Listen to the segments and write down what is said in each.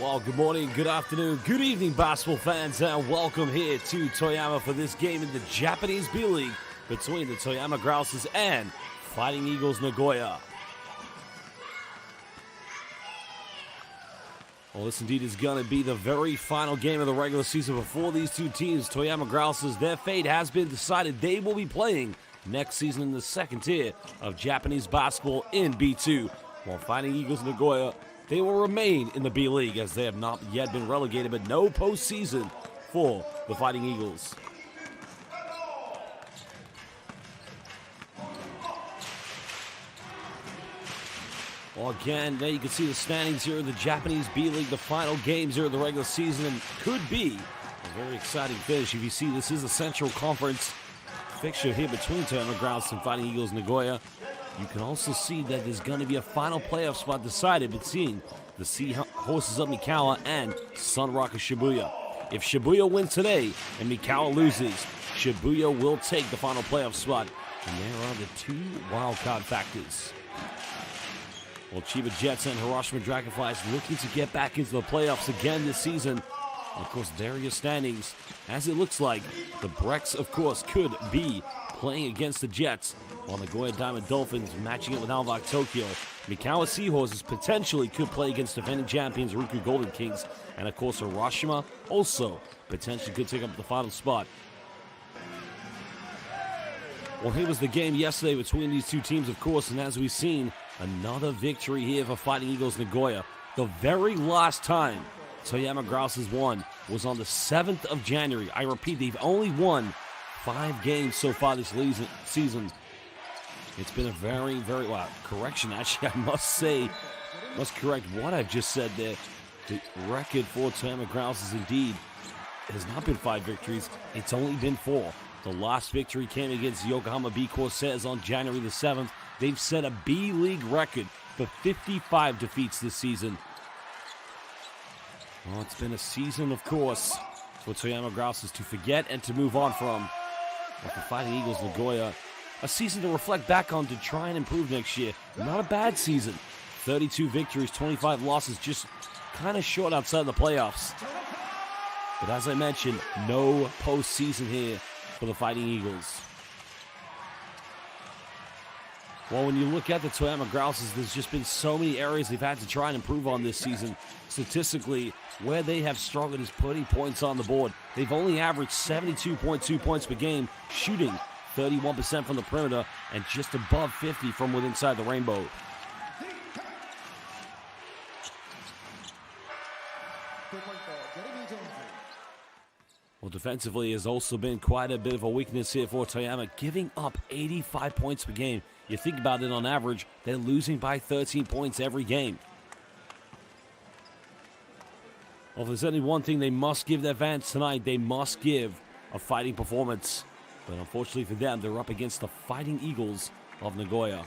Well, good morning, good afternoon, good evening, basketball fans, and welcome here to Toyama for this game in the Japanese B.LEAGUE between the Toyama Grouses and Fighting Eagles Nagoya. Well, this indeed is going to be the very final game of the regular season before these two teams. Toyama Grouses, their fate has been decided. They will be playing next season in the second tier of Japanese basketball in B2, while Fighting Eagles Nagoya, they will remain in the B.LEAGUE as they have not yet been relegated, but no postseason for the Fighting Eagles. Well, again, there you can see the standings here in the Japanese B.LEAGUE, the final games here of the regular season, and could be a very exciting finish. If you see, this is a Central Conference fixture here between Toyama Grouses and Fighting Eagles Nagoya. You can also see that there's going to be a final playoff spot decided between the Sea Horses of Mikawa and Sunrock of Shibuya. If Shibuya wins today and Mikawa loses, Shibuya will take the final playoff spot. And there are the two wildcard factors. Well, Chiba Jets and Hiroshima Dragonflies looking to get back into the playoffs again this season. And of course, there are your standings. As it looks like, the Brex, of course, could be playing against the Jets, while Nagoya Diamond Dolphins matching it with Alvak Tokyo. Mikawa Seahorses potentially could play against defending champions Ruku Golden Kings. And of course, Hiroshima also potentially could take up the final spot. Well, here was the game yesterday between these two teams, of course, and as we've seen, another victory here for Fighting Eagles Nagoya. The very last time Toyama Grouses won was on the 7th of January. I repeat, they've only won 5 games so far this season. It's been a very, well, correction, actually, I must correct what I've just said there. The record for Toyama Grouses indeed has not been 5 victories, it's only been 4. The last victory came against Yokohama B. Corsairs on January the 7th. They've set a B.LEAGUE record for 55 defeats this season. Well, it's been a season, of course, for Toyama Grouses to forget and to move on from. But for Fighting Eagles Nagoya, a season to reflect back on to try and improve next year. Not a bad season. 32 victories, 25 losses, just kind of short outside the playoffs. But as I mentioned, no postseason here for the Fighting Eagles. Well, when you look at the Toyama Grouses, there's just been so many areas they've had to try and improve on this season. Statistically, where they have struggled is putting points on the board. They've only averaged 72.2 points per game, shooting 31% from the perimeter and just above 50 from within inside the rainbow. Well, defensively has also been quite a bit of a weakness here for Toyama, giving up 85 points per game. You think about it, on average, they're losing by 13 points every game. Well, if there's only one thing they must give their fans tonight, they must give a fighting performance. But unfortunately for them, they're up against the Fighting Eagles of Nagoya.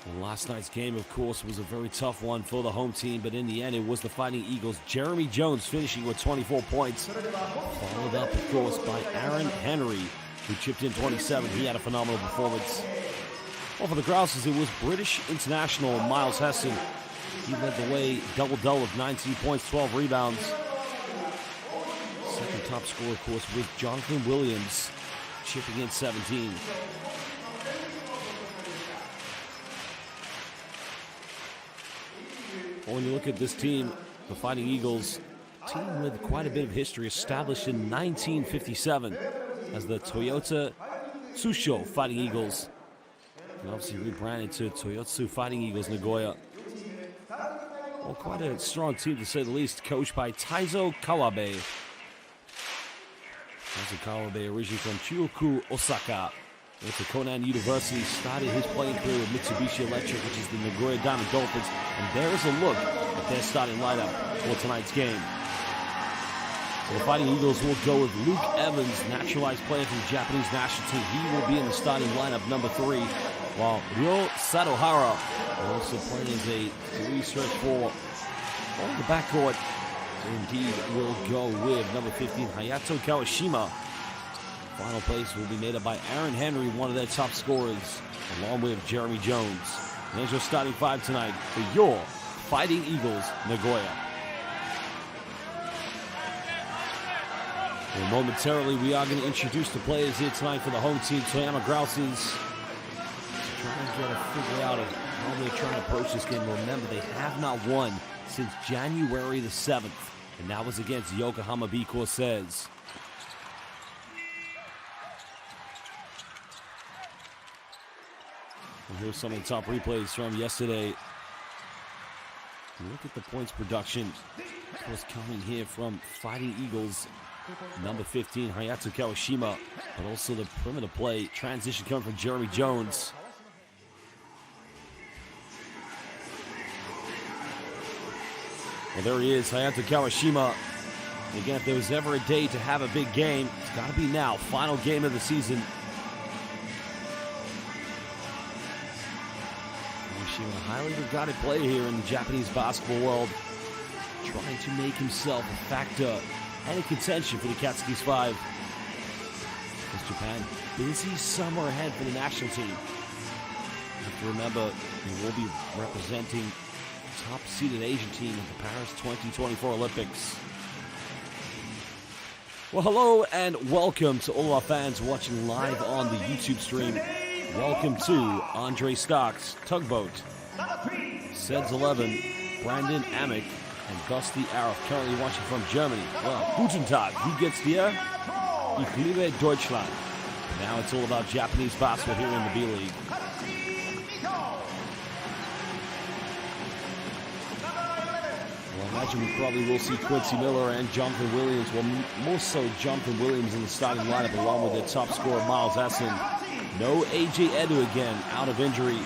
And last night's game, of course, was a very tough one for the home team, but in the end, it was the Fighting Eagles. Jeremy Jones finishing with 24 points. Followed up, of course, by Aaron Henry, who chipped in 27. He had a phenomenal performance. Well, for the Grouses, it was British international Miles Heston. He led the way, double-double with 19 points, 12 rebounds. Second top scorer, of course, with Jonathan Williams, chipping in 17. Well, when you look at this team, the Fighting Eagles, team with quite a bit of history, established in 1957 as the Toyota Tsusho Fighting Eagles. And obviously rebranded to Toyotsu Fighting Eagles Nagoya. Well, quite a strong team to say the least, coached by Taizo Kawabe. Taizo Kawabe, originally from Chuoku, Osaka. Went to Konan University, started his playing career with Mitsubishi Electric, which is the Nagoya Diamond Dolphins. And there is a look at their starting lineup for tonight's game. So the Fighting Eagles will go with Luke Evans, naturalized player from the Japanese national team. He will be in the starting lineup, number 3, while Ryo Satohara will also play as a 3-stretch 4. On the backcourt, indeed, will go with number 15, Hayato Kawashima. Final place will be made up by Aaron Henry, one of their top scorers, along with Jeremy Jones. There's your starting five tonight for your Fighting Eagles, Nagoya. Well, momentarily, we are going to introduce the players here tonight for the home team, Toyama GROUSES. Trying to get a figure out of how they're trying to approach this game. Remember, they have not won since January the 7th, and that was against Yokohama B. GROUSES. And here's some of the top replays from yesterday. Look at the points production. Of course, coming here from Fighting Eagles, number 15, Hayato Kawashima, but also the perimeter play. Transition coming from Jeremy Jones. Well, there he is, Hayato Kawashima. And again, if there was ever a day to have a big game, it's got to be now. Final game of the season. Kawashima, a highly regarded player here in the Japanese basketball world, trying to make himself a factor and a contention for the Katsuki's 5. As Japan, busy summer ahead for the national team. You have to remember, they will be representing top-seeded Asian team at the Paris 2024 Olympics. Well, hello and welcome to all our fans watching live on the YouTube stream. Welcome to Andre Stock's Tugboat, Seds 11, Brandon Amick, and Dusty Arif currently watching from Germany. Well, guten Tag, wie geht's dir? Ich liebe Deutschland. Now it's all about Japanese basketball here in the B-League. I imagine we probably will see Quincy Miller and Jonathan Williams, well, more so Jonathan Williams in the starting lineup along with their top scorer Miles Essen. No A.J. Edu again, out of injury.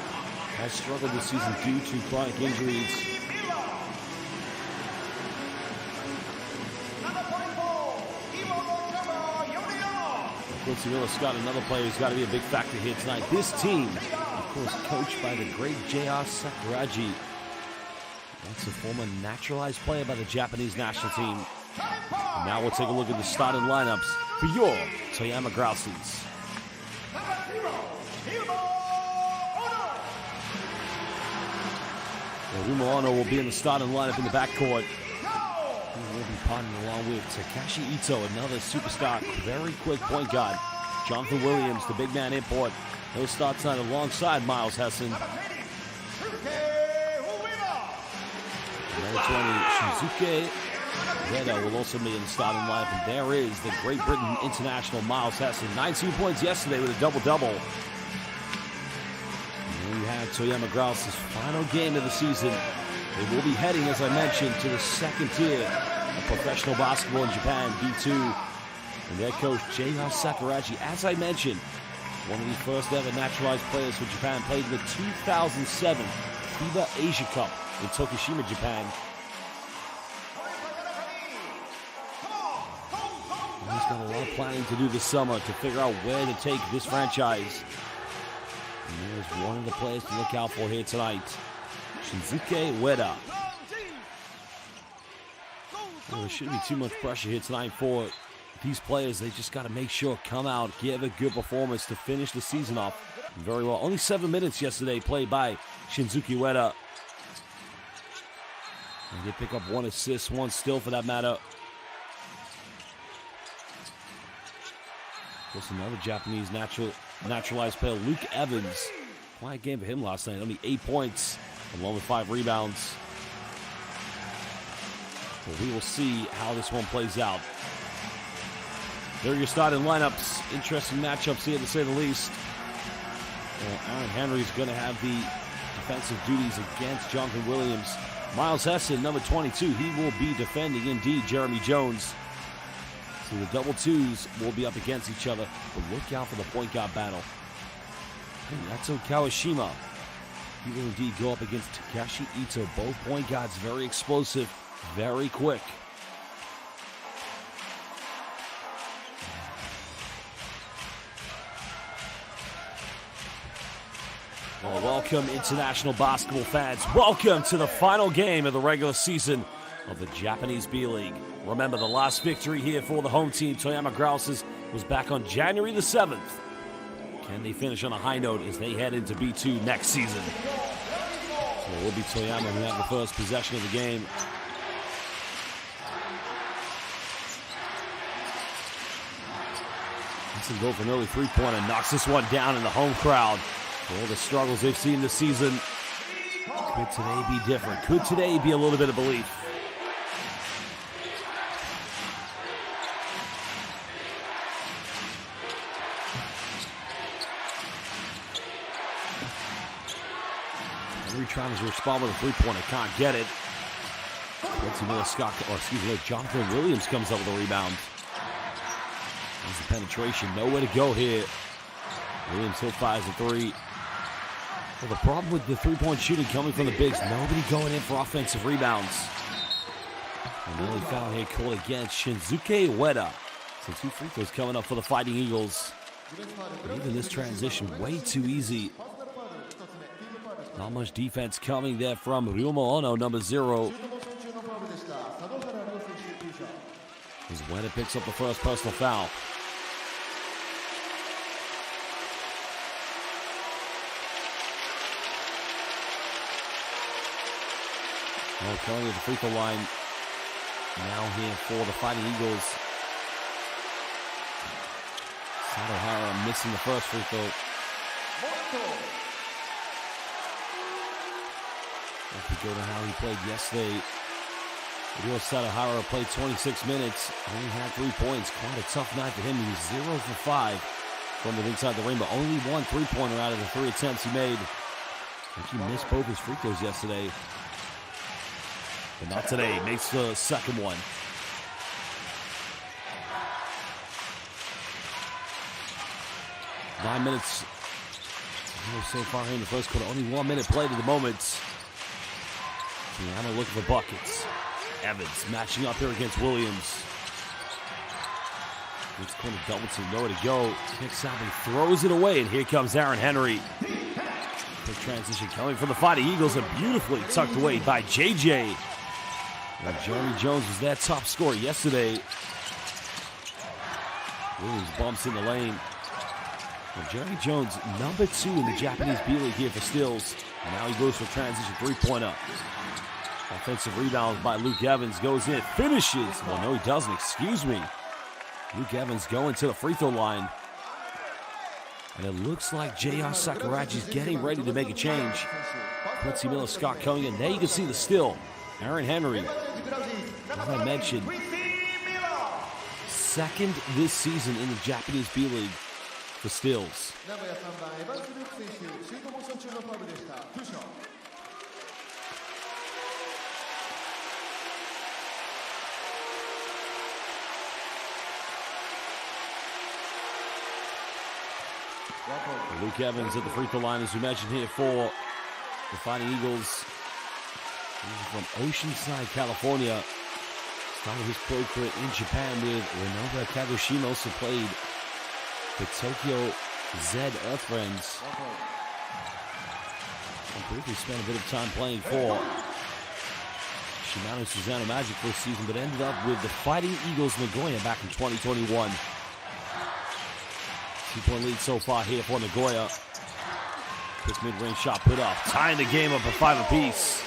Has struggled this season due to chronic injuries. Quincy Miller's got another player who's got to be a big factor here tonight. This team, of course, coached by the great J.R. Sakuragi. That's a former naturalized player by the Japanese national team. And now we'll take a look at the starting lineups for your Toyama GROUSES. Ruma Ono will be in the starting lineup in the backcourt. He will be partnering along with Takashi Ito, another superstar, very quick point guard. Jonathan Williams, the big man import. He'll start tonight alongside Miles Hessen. Number 20, Shinsuke Ueda will also be in the starting lineup. And there is the Great Britain international Miles Hessen. 19 points yesterday with a double-double. And we have Toyama GROUSES' final game of the season. They will be heading, as I mentioned, to the second tier of professional basketball in Japan, B2. And their coach, J.R. Sakuragi, as I mentioned, one of the first ever naturalized players for Japan, played in the 2007 FIBA Asia Cup in Tokushima, Japan. And he's got a lot of planning to do this summer to figure out where to take this franchise. And there's one of the players to look out for here tonight, Shinsuke Ueda. Well, there shouldn't be too much pressure here tonight for these players. They just got to make sure, come out, give a good performance to finish the season off very well. Only 7 minutes yesterday played by Shinsuke Ueda. And they pick up 1 assist, 1 steal for that matter. Of course, another Japanese naturalized player, Luke Evans. Quiet game for him last night. Only 8 points, along with 5 rebounds. Well, we will see how this one plays out. There are your starting lineups. Interesting matchups here, to say the least. Well, Aaron Henry's going to have the defensive duties against Jonathan Williams. Miles Hessen, number 22, he will be defending, indeed, Jeremy Jones. So the double twos will be up against each other, but look out for the point guard battle. Hayato Kawashima, he will indeed go up against Takashi Ito. Both point guards very explosive, very quick. Well, welcome, international basketball fans. Welcome to the final game of the regular season of the Japanese B-League. Remember, the last victory here for the home team, Toyama GROUSES, was back on January the 7th. Can they finish on a high note as they head into B2 next season? So it will be Toyama who have the first possession of the game. Hudson go for an early three-pointer, knocks this one down in the home crowd. For all the struggles they've seen this season, could today be different? Could today be a little bit of belief? Henry trying to respond with a three-pointer, can't get it. Jonathan Williams comes up with a rebound. There's the penetration, nowhere to go here. Williams still fires a three. Well, the problem with the three-point shooting coming from the bigs, nobody going in for offensive rebounds. An early foul here called against Shinsuke Ueda. So 2 free throws coming up for the Fighting Eagles. But even this transition, way too easy. Not much defense coming there from Ryuma Ono, number 0. As Ueda picks up the first personal foul. Well, coming to the free throw line now here for the Fighting Eagles. Sato Hara missing the first free throw. If we go to how he played yesterday, Ryo Sato Hara played 26 minutes, only had 3 points. Quite a tough night for him. He was 0 for 5 from the inside the ring, but only 1 3-pointer out of the 3 attempts he made. I think he missed both his free throws yesterday. But not today. Makes the second one. Nine minutes so far here in the first quarter. Only 1 minute played at the moment. TOYAMA looking for buckets. Evans matching up here against Williams. It's corner double team. Nowhere to go. Kicks out and throws it away. And here comes Aaron Henry. Quick transition coming from the Fighting Eagles and beautifully tucked away by JJ. Well, Jeremy Jones was that top scorer yesterday. Williams bumps in the lane. Well, Jeremy Jones, number 2 in the Japanese B.LEAGUE here for steals. And now he goes for transition three-pointer. Offensive rebound by Luke Evans goes in, finishes. Well, no, he doesn't. Excuse me. Luke Evans going to the free throw line. And it looks like J.R. Sakuraji's getting ready to make a change. Quincy Miller-Scott coming in. There you can see the steal. Aaron Henry, as I mentioned, second this season in the Japanese B.LEAGUE for steals. Luke Evans at the free throw line, as we mentioned here, for the Fighting Eagles. He's from Oceanside, California. Started his pro career in Japan with Renobu Kagoshima. Also played for Tokyo Z Earthfriends. And briefly spent a bit of time playing for Shimano Suzano Magic for a season, but ended up with the Fighting Eagles Nagoya back in 2021. 2-point lead so far here for Nagoya. Quick mid-range shot put up, tying the game up at 5 apiece.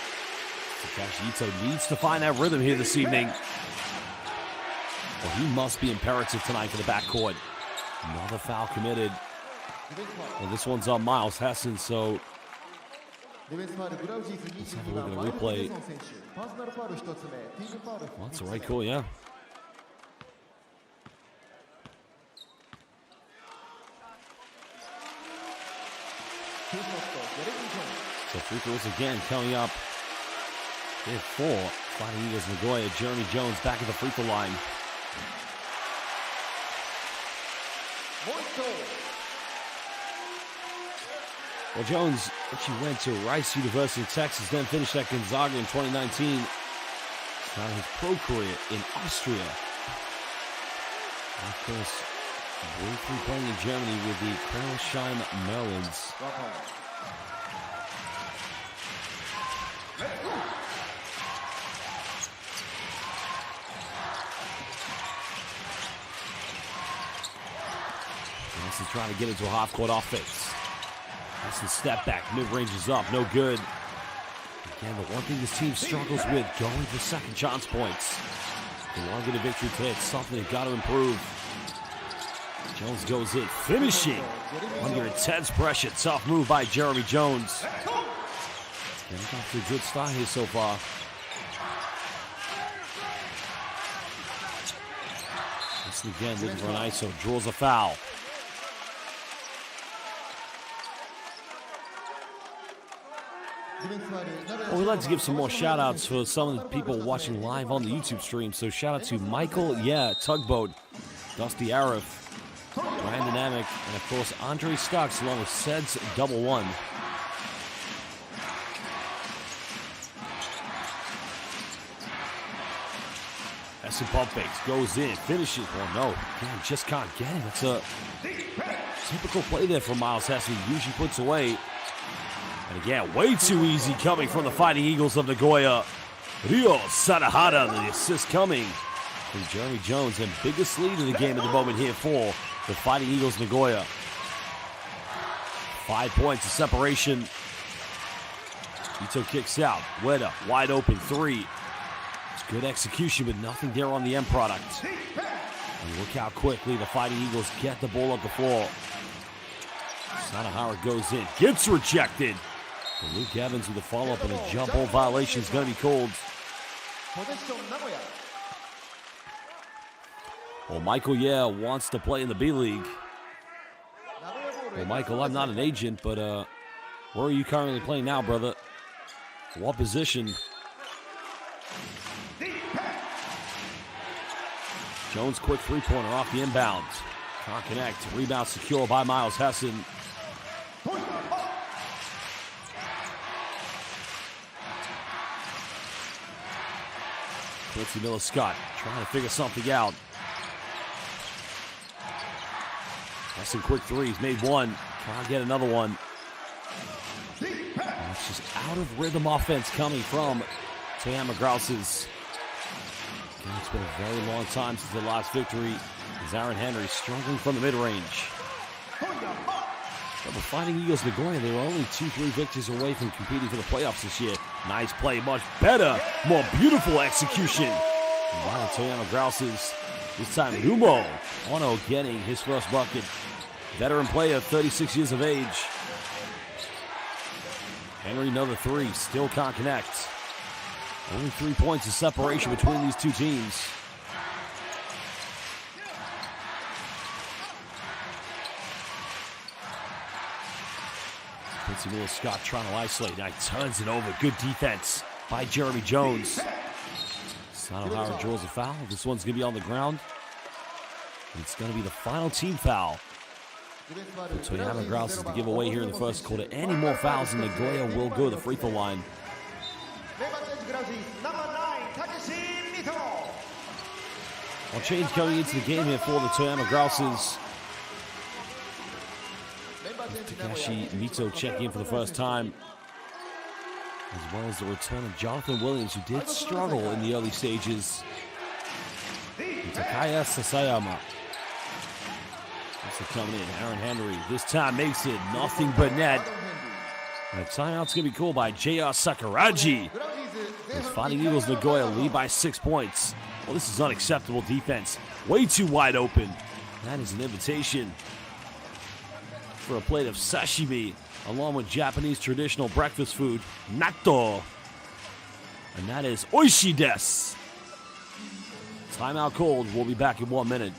Takashi Ito needs to find that rhythm here this evening. Well, he must be imperative tonight for the backcourt. Another foul committed. Well, this one's on Miles Hessen, so let's have a look at the replay. Well, that's the right call, yeah. So free throws again coming up. They have 4. Fighting Eagles Nagoya. Jeremy Jones back at the free throw line. Well, Jones actually went to Rice University of Texas, then finished at Gonzaga in 2019. Started his pro career in Austria. And of course, briefly playing in Germany with the Karlsheim Merlins. He's trying to get into a half-court offense. That's the step back. Mid-range is up. No good. Again, the one thing this team struggles with, going for second chance points. If they want to get a victory today, it's something they've got to improve. Jones goes in, finishing under intense pressure. Tough move by Jeremy Jones. Getting off to a good start here so far. This again looking for an ISO, draws a foul. Well, we'd like to give some more shout outs for some of the people watching live on the YouTube stream. So shout out to Michael, Tugboat, Dusty Arif, Brandon Amick, and of course Andre Stocks along with Seds Double One. Essen pump fakes, goes in, finishes. Oh no, again, just can't get it. That's a typical play there from Miles Hessen. He usually puts away. And again, way too easy coming from the Fighting Eagles of Nagoya. Ryo Sadahara, the assist coming from Jeremy Jones, and biggest lead in the game at the moment here for the Fighting Eagles Nagoya. 5 points of separation. Ito kicks out. Ueda, wide open three. It's good execution, but nothing there on the end product. And look how quickly the Fighting Eagles get the ball up the floor. Sadahara goes in, gets rejected. But Luke Evans with a follow-up, and a jump ball violation is going to be called. Well, Michael, wants to play in the B-League. Well, Michael, I'm not an agent, but where are you currently playing now, brother? What position? Jones, quick three-pointer off the inbound. Can't connect. Rebound secure by Miles Hessen. Quincy Miller-Scott trying to figure something out. Hessen quick threes, made one. Can't get another one. And it's just out of rhythm offense coming from TOYAMA Grouses. Again, it's been a very long time since the last victory. As Aaron Henry struggling from the mid-range. But the Fighting Eagles Nagoya, they were only 2-3 victories away from competing for the playoffs this year. Nice play, much better, more beautiful execution. And by the TOYAMA Grouses, this time Lumo Ono getting his first bucket. Veteran player, 36 years of age. Henry, another three, still can't connect. Only 3 points of separation between these two teams. Quincy Miller-Scott trying to isolate. Now he turns it over. Good defense by Jeremy Jones. Sadahara draws a foul. This one's going to be on the ground. And it's going to be the final team foul for TOYAMA Grouses to give away here in the first quarter. Any more fouls and Nagoya will go to the free throw line. Well, change coming into the game here for the TOYAMA Grouses. Takashi Mito checking in for the first time, as well as the return of Jonathan Williams, who did struggle in the early stages. And Takaya Sasayama also coming in. Aaron Henry this time makes it nothing but net. And the timeout's going to be called by J.R. Sakuraji. As Fighting Eagles Nagoya lead by 6 points. Well, this is unacceptable defense. Way too wide open. That is an invitation for a plate of sashimi, along with Japanese traditional breakfast food, natto. And that is oishi desu. Timeout called. We'll be back in 1 minute.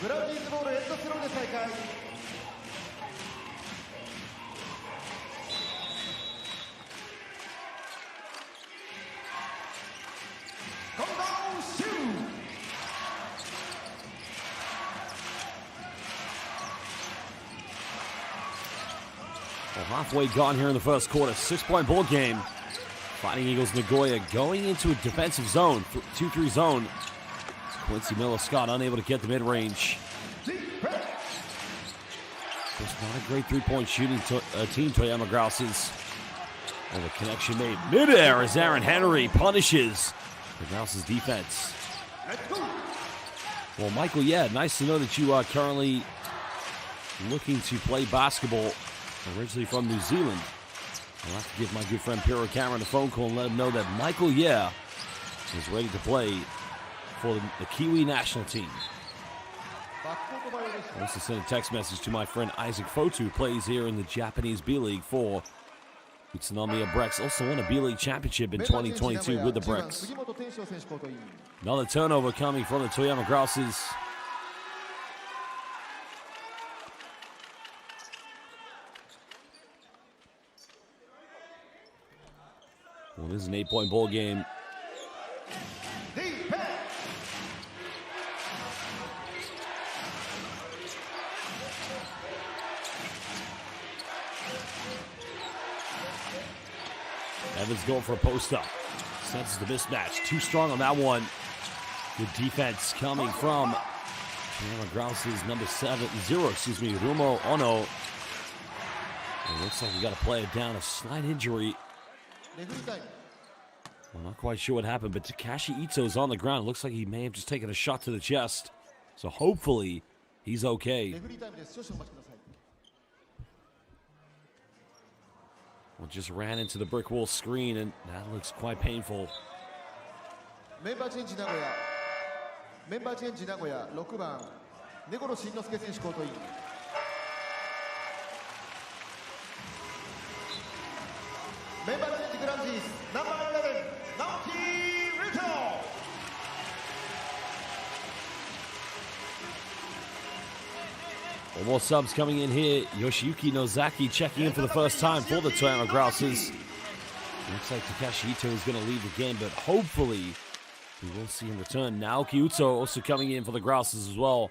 グラウジーズボールエンドスローで再開。Well, halfway gone here in the first quarter. 6-point ball game. Fighting Eagles Nagoya going into a defensive zone, 2-3 zone. Quincy Miller-Scott unable to get the mid-range. It's not a great three-point shooting team, Toyama Grouses. And the connection made mid-air as Aaron Henry punishes the Grouses defense. Well, Michael, yeah, nice to know that you are currently looking to play basketball, originally from New Zealand. I'll have to give my good friend Piero Cameron a phone call and let him know that Michael, yeah, is ready to play for the Kiwi national team. I also sent a text message to my friend Isaac Fotu, who plays here in the Japanese B-League for Utsunomiya Brex. Also won a B-League championship in 2022 with the Brex. Another turnover coming from the Toyama Grouses. Well, this is an 8-point ball game. Evans going for a post-up. Senses the mismatch. Too strong on that one. Good defense coming from Grouses number 0, Rumo Ono. It looks like we got to play it down. A slight injury. Well, not quite sure what happened, but Takashi Ito's on the ground. It looks like he may have just taken a shot to the chest. So hopefully he's okay. Well, just ran into the brick wall screen, and that looks quite painful. Member change Nagoya. Member change Nagoya. 6番、根頃慎之介選手コートイン。Member change Grouses. Number 11, Naoki Rito. Well, more subs coming in here. Yoshiyuki Nozaki checking in for the first time for the Toyama Grouses. Looks like Takashi Ito is going to leave the game, but hopefully we will see him return. Naoki Uto also coming in for the Grouses as well.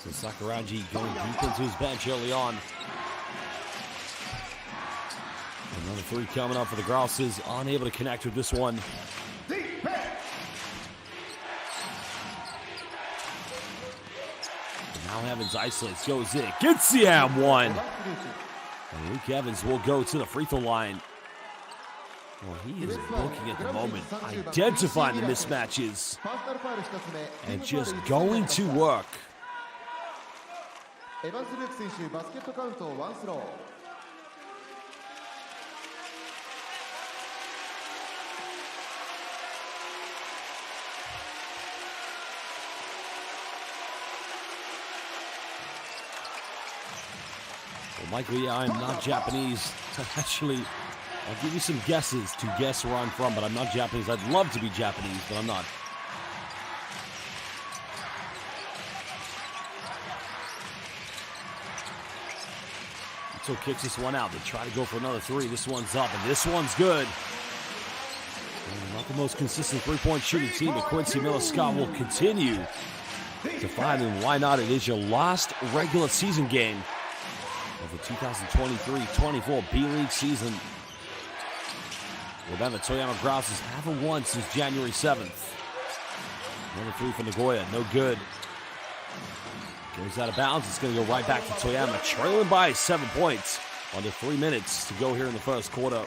So Sakuranji going deep into his bench early on. Another three coming up for the Grouses. Unable to connect with this one. Now Evans isolates, goes in, gets the and one. And Luke Evans will go to the free throw line. Well, he is looking at the moment, identifying the mismatches, and just going to work. Well, Michael, yeah, I'm not Japanese. Actually, I'll give you some guesses to guess where I'm from, but I'm not Japanese. I'd love to be Japanese, but I'm not. So kicks this one out. They try to go for another three. This one's up, and this one's good. Not the most consistent three-point shooting team, but Quincy Miller-Scott will continue to find them. Why not? It is your last regular season game of the 2023-24 B-League season. Remember, Toyama Grouses haven't won since January 7th. Another three for Nagoya, no good. Goes out of bounds. It's going to go right back to Toyama, trailing by 7 points. Under 3 minutes to go here in the first quarter.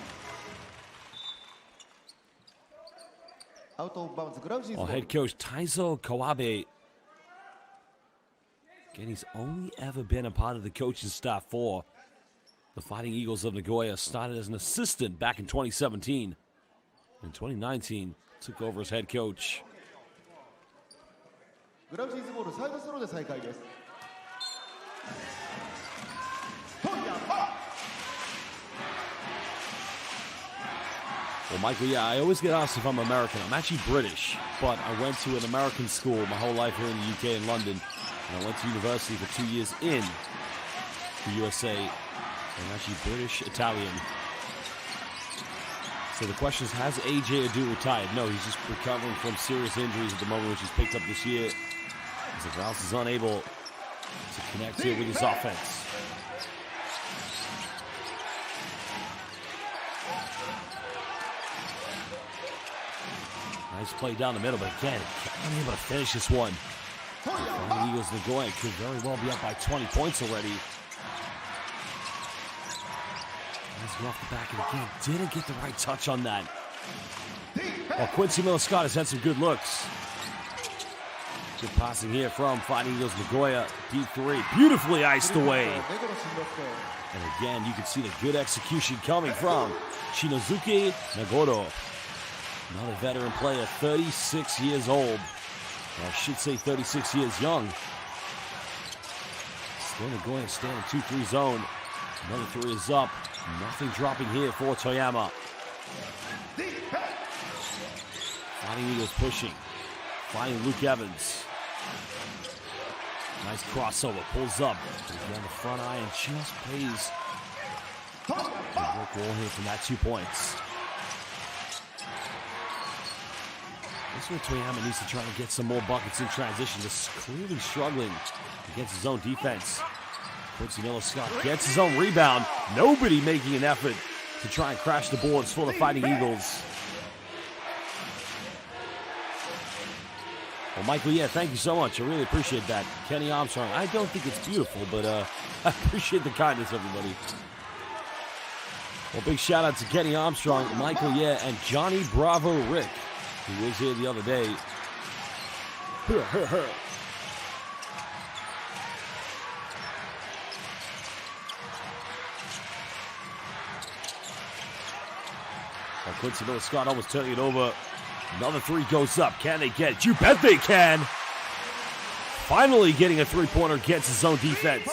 Well, head coach Taizo Kawabe. Again, he's only ever been a part of the coaching staff for the Fighting Eagles of Nagoya. Started as an assistant back in 2017. In 2019, took over as head coach. Well, Michael, yeah, I always get asked if I'm American. I'm actually British, but I went to an American school my whole life here in the UK in London. And I went to university for 2 years in the USA. I'm actually British Italian. So the question is, has AJ Adu retired? No, he's just recovering from serious injuries at the moment, which he's picked up this year. As the Grouse is unable to connect here with his offense. Nice play down the middle, but again, unable to finish this one. The Eagles Nagoya could very well be up by 20 points already. Let's go off the back and again, didn't get the right touch on that. Well, Quincy Miller-Scott has had some good looks. Good passing here from Fighting Eagles Nagoya. Deep three, beautifully iced away. And again, you can see the good execution coming from Shinozuke Nagoro. Another veteran player, 36 years old. Or I should say 36 years young. Still Nagoya standing 2-3 zone. Another three is up. Nothing dropping here for Toyama. Fighting Eagles pushing. Finding Luke Evans. Nice crossover. Pulls up. Again, the front iron just pays. Work roll here from that 2 points. This is where Toyama needs to try to get some more buckets in transition. Just clearly struggling against his own defense. Quincy Miller-Scott gets his own rebound. Nobody making an effort to try and crash the boards for the Fighting Eagles. Well, Michael, yeah, thank you so much. I really appreciate that. Kenny Armstrong, I don't think it's beautiful, but I appreciate the kindness, everybody. Well, big shout out to Kenny Armstrong, Michael, yeah, and Johnny Bravo Rick, who was here the other day. Quincy Miller-Scott almost turning it over. Another three goes up. Can they get it? You bet they can. Finally getting a three-pointer against his own defense.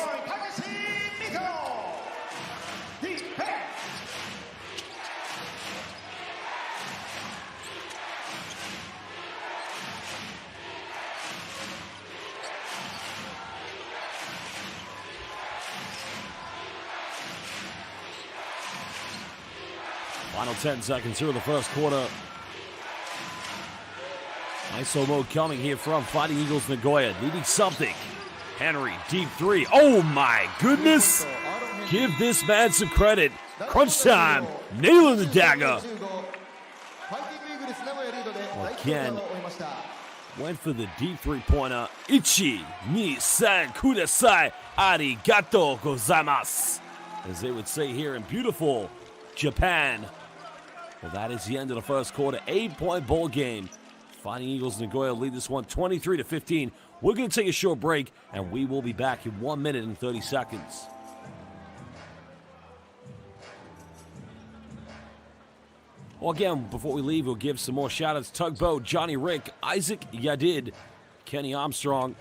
Final 10 seconds here in the first quarter. ISO mode coming here from Fighting Eagles Nagoya. Needing something. Henry, deep three. Oh my goodness. Give this man some credit. Crunch time. Nailing the dagger. Again, went for the deep three-pointer. Ichi, ni, san, kudasai, arigato gozaimasu. As they would say here in beautiful Japan. Well, that is the end of the first quarter. 8-point ball game. Fighting Eagles Nagoya lead this one 23-15. We're going to take a short break, and we will be back in 1 minute and 30 seconds. Well, again, before we leave, we'll give some more shout-outs. Tugboat, Johnny Rick, Isaac Yadid, Kenny Armstrong,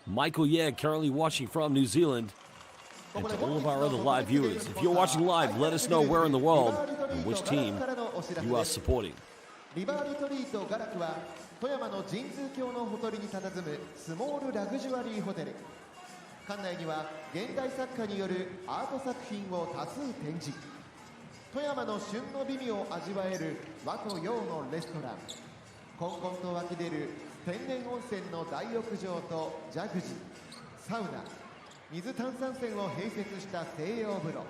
Michael Yeh, currently watching from New Zealand, and to all of our other live viewers. If you're watching live, let us know where in the world and which team you are supporting. 富山の神通峡のほとりに佇むスモールラグジュアリーホテル。館内には現代作家によるアート作品を多数展示。富山の旬の美味を味わえる和と洋のレストラン。こんこんと湧き出る天然温泉の大浴場とジャグジー、サウナ、水炭酸泉を併設した西洋風呂。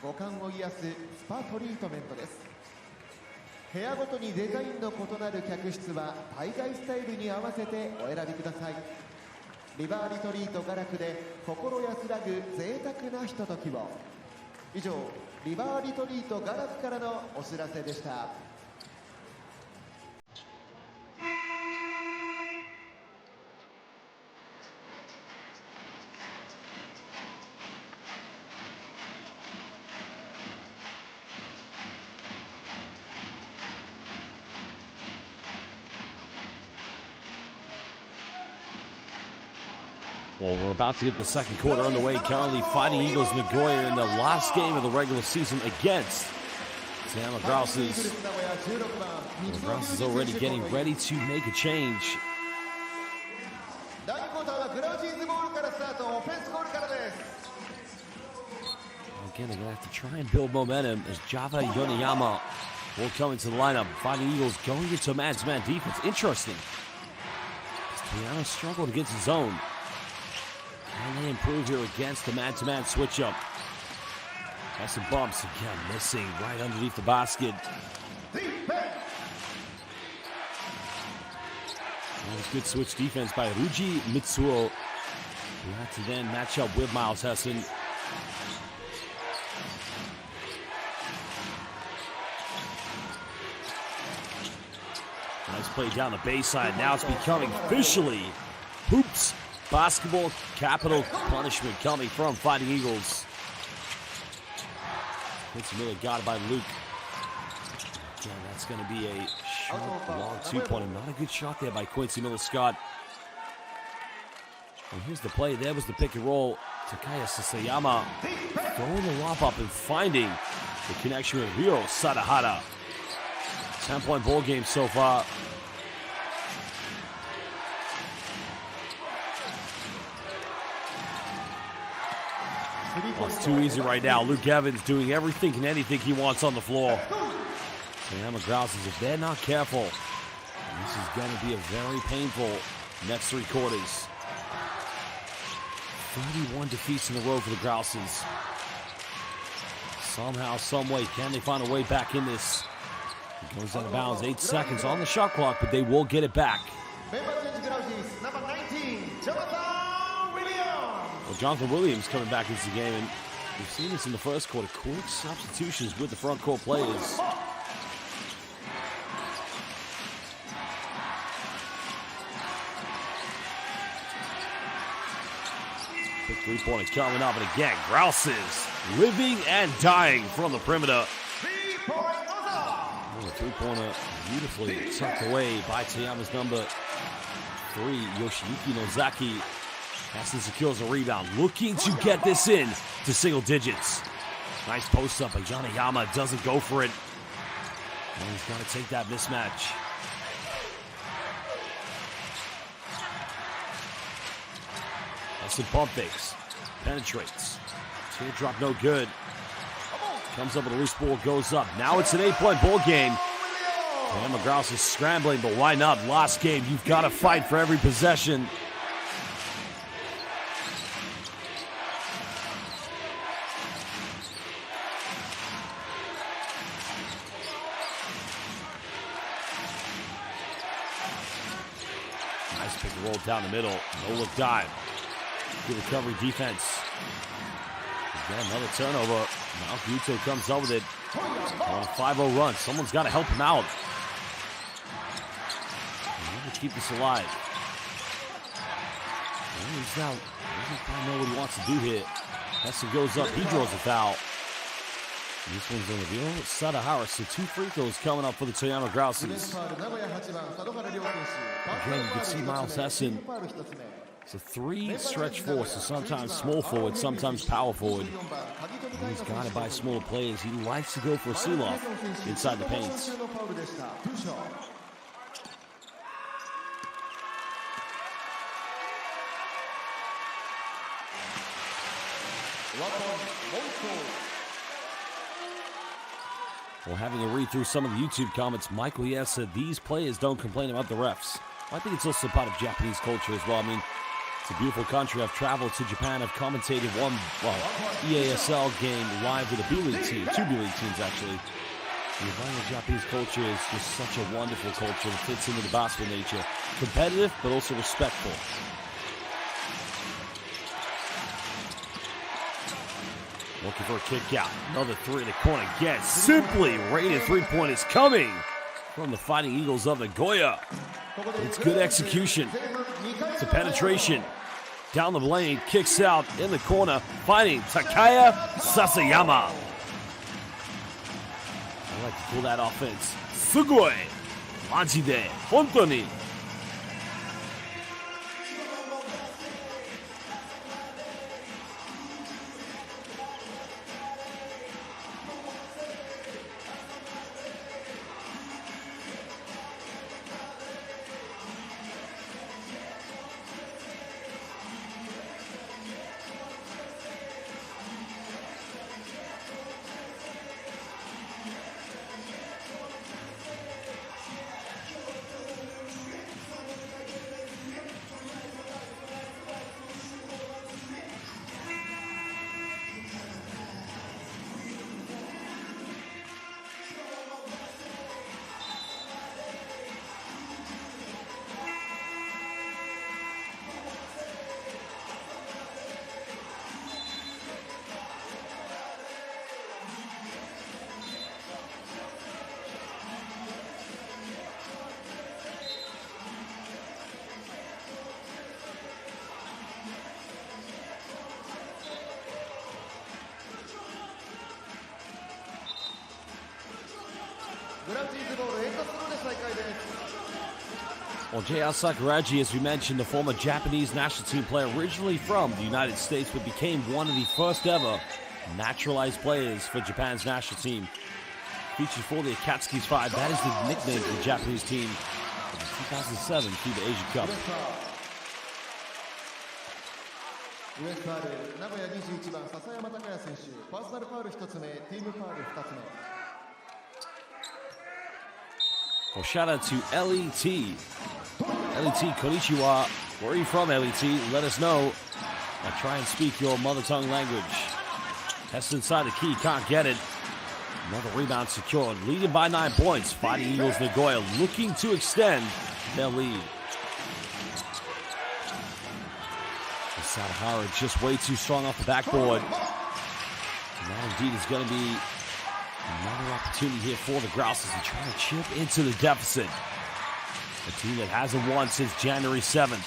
五感を癒すスパトリートメントです。部屋ごとにデザインの異なる客室は海外スタイルに合わせてお選びください。リバーリトリートガラクで心安らぐ贅沢なひとときを。以上、リバーリトリートガラクからのお知らせでした。Well, we're about to get the second quarter underway. Currently, Fighting Eagles Nagoya in the last game of the regular season against TOYAMA GROUSES. Grouse is already getting ready to make a change. Again, they're going to have to try and build momentum as Java Yoneyama will come into the lineup. Fighting Eagles going into man-to-man defense. Interesting. Toyama struggled against his zone. Can they improve here against the man-to-man switch-up? Has some bumps. Again, missing right underneath the basket. Good switch defense by Ruji Mitsuo. We have to then match up with Miles Hessen. Nice play down the baseline. Now it's becoming officially hoops basketball capital punishment coming from Fighting Eagles. Quincy Miller got it by Luke. Again, that's going to be a short, long two-pointer. Not a good shot there by Quincy Miller Scott. And here's the play. There was the pick and roll. Takaya Sasayama throwing the lob up and finding the connection with Ryo Sadahara. 10-point ball game so far. Oh, it's too easy right now. Luke Evans doing everything and anything he wants on the floor. Toyama Grouses, if they're not careful, this is going to be a very painful next three quarters. 31 defeats in a row for the Grouses. Somehow, some way, can they find a way back in this? It goes out of bounds, 8 seconds on the shot clock, but they will get it back. Well, Jonathan Williams coming back into the game, and we've seen this in the first quarter. Quick substitutions with the front court players. Quick three-pointer coming up, and again, Grouses living and dying from the perimeter. Oh, the three-pointer beautifully tucked away by Toyama's number 3, Yoshiyuki Nozaki. Hessen secures a rebound, looking to get this in to single digits. Nice post up, but Yoneyama doesn't go for it. And he's got to take that mismatch. Hessen pump fakes, penetrates. Teardrop no good. Comes up with a loose ball, goes up. Now it's an 8-point ball game. And McGrouse is scrambling, but why not? Last game, you've got to fight for every possession. Nice pick and roll down the middle. No look dive. Good recovery defense. Again, another turnover. Now Guto comes up with it on a 5-0 run. Someone's got to help him out. To keep this alive. He's now doesn't quite know what he wants to do here. Hessen goes up. He draws a foul. And this one's going to be Sadahara. So 2 free throws coming up for the Toyama Grouses. Again, you can see Miles Hessen. It's a 3 stretch forward, so sometimes small forward, sometimes power forward. And he's guided by smaller players. He likes to go for a seal-off inside the paint. Well, having a read through some of the YouTube comments, Michael Yes said these players don't complain about the refs. I think it's also part of Japanese culture as well. I mean, it's a beautiful country. I've traveled to Japan. I've commentated one EASL game live with a B.LEAGUE team, 2 B.LEAGUE teams actually. The environment of Japanese culture is just such a wonderful culture that fits into the basketball nature. Competitive, but also respectful. Looking for a kick out. Another 3 in the corner. Again, simply rated 3-pointers coming from the Fighting Eagles of Nagoya. It's good execution. It's a penetration. Down the lane, kicks out in the corner, finding Takaya Sasayama. I like to call that offense Sugoi. Majide. Hontoni. Well, J.R. Sakuragi, as we mentioned, the former Japanese national team player originally from the United States, but became one of the first ever naturalized players for Japan's national team. Featured for the Akatsuki's 5. That is the nickname for the Japanese team for the 2007 FIBA Asia Cup. ウエストある名古屋21番笹山隆也選手、パーソナルファウル1つ目、ティームファウル2つ目。 Well, shout out to LET. LET, konnichiwa. Where are you from, LET? Let us know. Now try and speak your mother tongue language. Test inside the key, can't get it. Another rebound secured. Leading by 9 points. Fighting Eagles Nagoya looking to extend their lead. Sadahara just way too strong off the backboard. And that indeed is going to be another opportunity here for the Grouses to try to chip into the deficit. A team that hasn't won since January 7th. And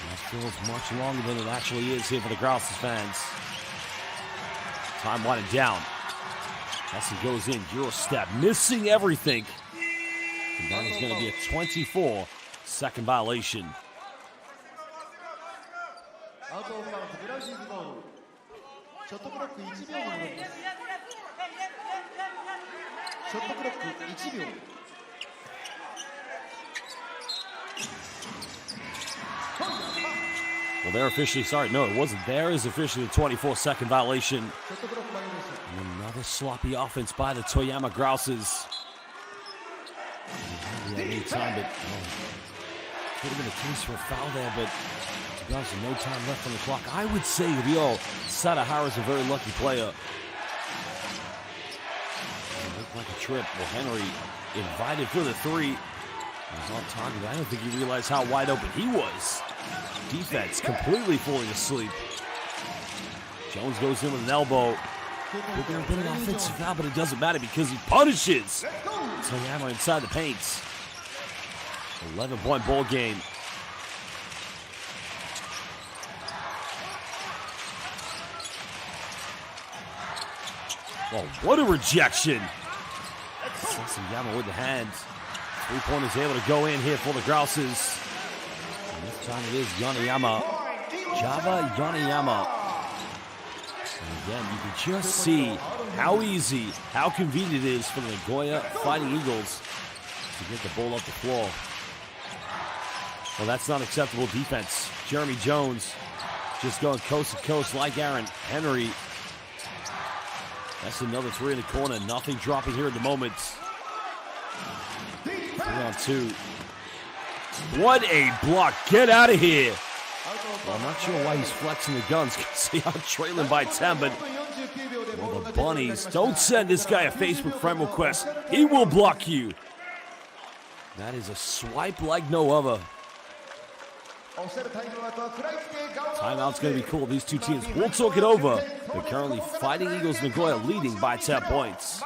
that feels much longer than it actually is here for the Grouses fans. Time winding down. Hesson goes in, Euro step, missing everything. And that is going to be a 24-second violation. アウトオブバウンズグラウジーズボール。ショットクロック1秒に戻ります。ショットクロック1秒。Well, they're officially, sorry, no, it wasn't. There is officially a 24-second violation. And another sloppy offense by the Toyama Grouses. Any time, but could have been a case for a foul there, but to be honest, with no time left on the clock. I would say, Ryo, Sadahara's a very lucky player. It looked like a trip. Well, Henry invited for the three. He's on target. I don't think he realized how wide open he was. Defense completely falling asleep. Jones goes in with an elbow. Could there have been an offensive foul, but it doesn't matter because he punishes Toyama inside the paint. 11-point ball game. Oh, what a rejection. Toyama with the hands. Three-pointer is able to go in here for the Grouses. And this time it is Yanayama. Java Yanayama. And again, you can just see how easy, how convenient it is for the Nagoya Fighting Eagles to get the ball up the floor. Well, that's not acceptable defense. Jeremy Jones just going coast to coast like Aaron Henry. That's another three in the corner. Nothing dropping here at the moment. 3-on-2. What a block. Get out of here. Well, I'm not sure why he's flexing the guns because they are trailing by 10, but well, the Bunnies, don't send this guy a Facebook friend request. He will block you. That is a swipe like no other. Timeout's going to be cool. These two teams will talk it over. They're currently Fighting Eagles Nagoya leading by 10 points.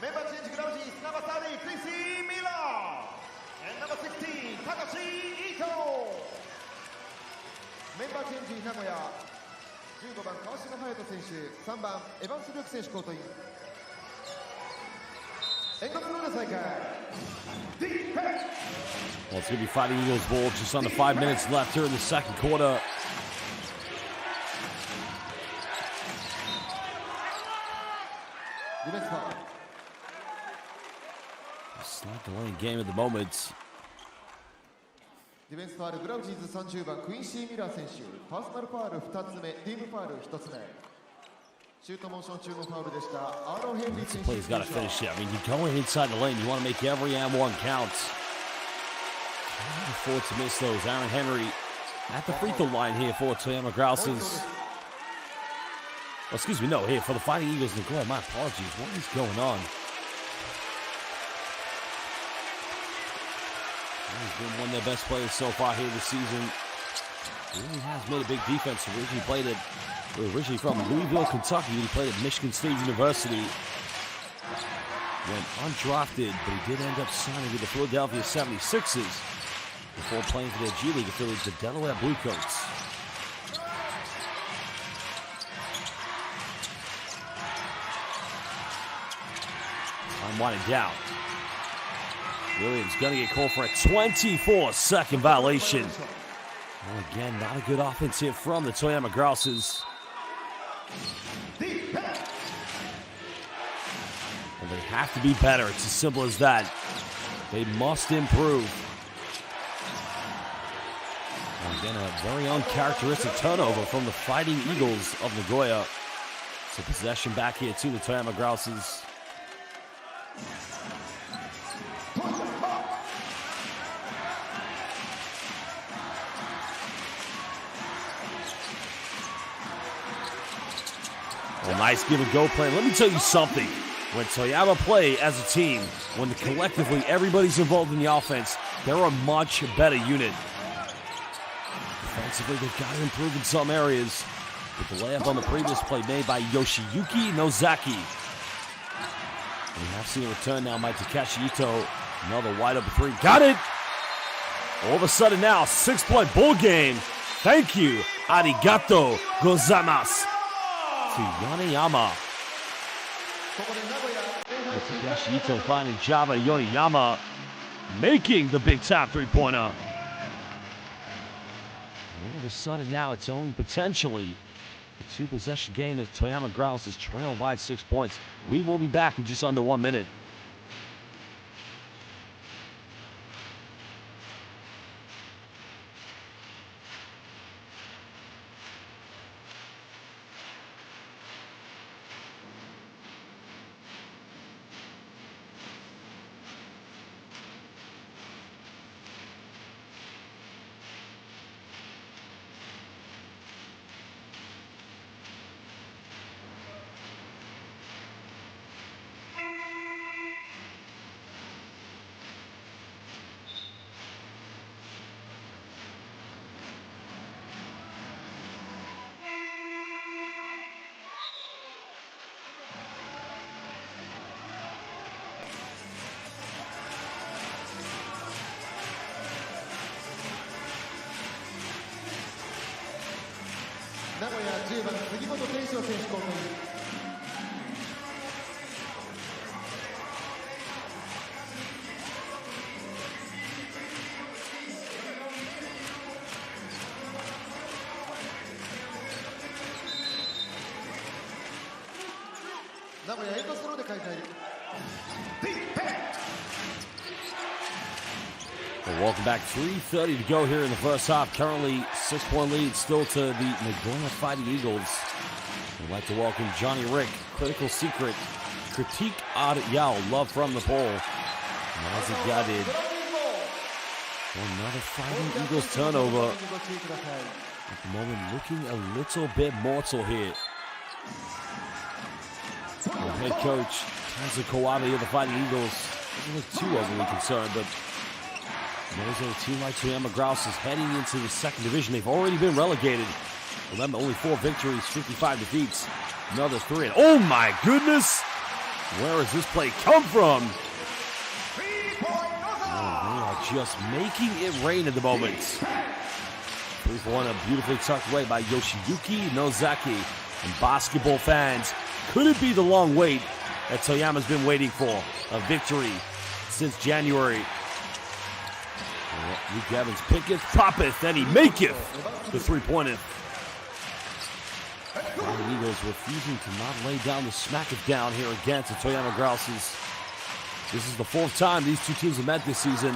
Member change Grouses, number 30, Quincy Miller. And number 16, Takashi Ito. Member change Nagoya. 15番川島隼人選手、3番エヴァンス・ルーク選手コートイン。エンドプロール再開。Well, it's going to be Fighting Eagles ball. Just under 5 minutes left here in the second quarter. Slight delay in game at the moment. ディフェンスファール、グラウジーズ30番、クインシー・ミラー選手、パーソナルファール2つ目、ティームファール1つ目。シュートモーション中のファウルでした。アーロン・ヘンリー選手。Play's got to finish it. I mean, you're going inside the lane. You want to make every and one count. Can't afford to miss those. Aaron Henry at the free throw line here for Toyama Grouses. Oh, excuse me, no, here for the Fighting Eagles. Nagoya, my apologies. What is going on? He's been one of their best players so far here this season. He really has made a big defense. Originally from Louisville, Kentucky. He played at Michigan State University. Went undrafted, but he did end up signing with the Philadelphia 76ers before playing for their G League affiliate, the Delaware Bluecoats. Time winding down. Williams going to get called for a 24-second violation. Well, again, not a good offense here from the Toyama Grouses. And they have to be better. It's as simple as that. They must improve. And again, a very uncharacteristic turnover from the Fighting Eagles of Nagoya. So possession back here to the Toyama Grouses. A nice give-and-go play. Let me tell you something. When Toyama play as a team, when collectively everybody's involved in the offense, they're a much better unit. Defensively, they've got to improve in some areas. With the layup on the previous play made by Yoshiyuki Nozaki. And we have seen a return now by Takeshi Ito. Another wide open three. Got it! All of a sudden now, 6-point ball game. Thank you. Arigato gozaimasu. To Yanayama. Takeshi Ito finding Java Yoneyama making the big time three-pointer. All of a sudden now it's only potentially a two-possession game as Toyama Grouses trail by 6 points. We will be back in just under 1 minute. Nagoya 10番杉本天翔選手交代。名古屋エンドスローで開催。Well, welcome back. 3:30 to go here in the first half. Currently, 6-point lead still to the Nagoya Fighting Eagles. We'd like to welcome Johnny Rick, Critical Secret, Critique Ad Yao, Love from the Pole. Nazi Gadid. Another Fighting Eagles turnover. At the moment, looking a little bit mortal here. The head coach, Kazu Kawabe of the Fighting Eagles, doesn't look too overly concerned, but knows that a team like Toyama Grouses heading into the second division. They've already been relegated. Remember, only 4 victories, 55 defeats. Another 3. And oh my goodness! Where has this play come from? Oh, they are just making it rain at the moment. 3-for-1, a beautifully tucked away by Yoshiyuki Nozaki. And basketball fans, could it be the long wait that Toyama's been waiting for? A victory since January. Luke Evans picketh, poppeth, and he maketh the three-pointer. The Eagles refusing to not lay down the smack it down here against the Toyama Grouses. This is the fourth time these two teams have met this season.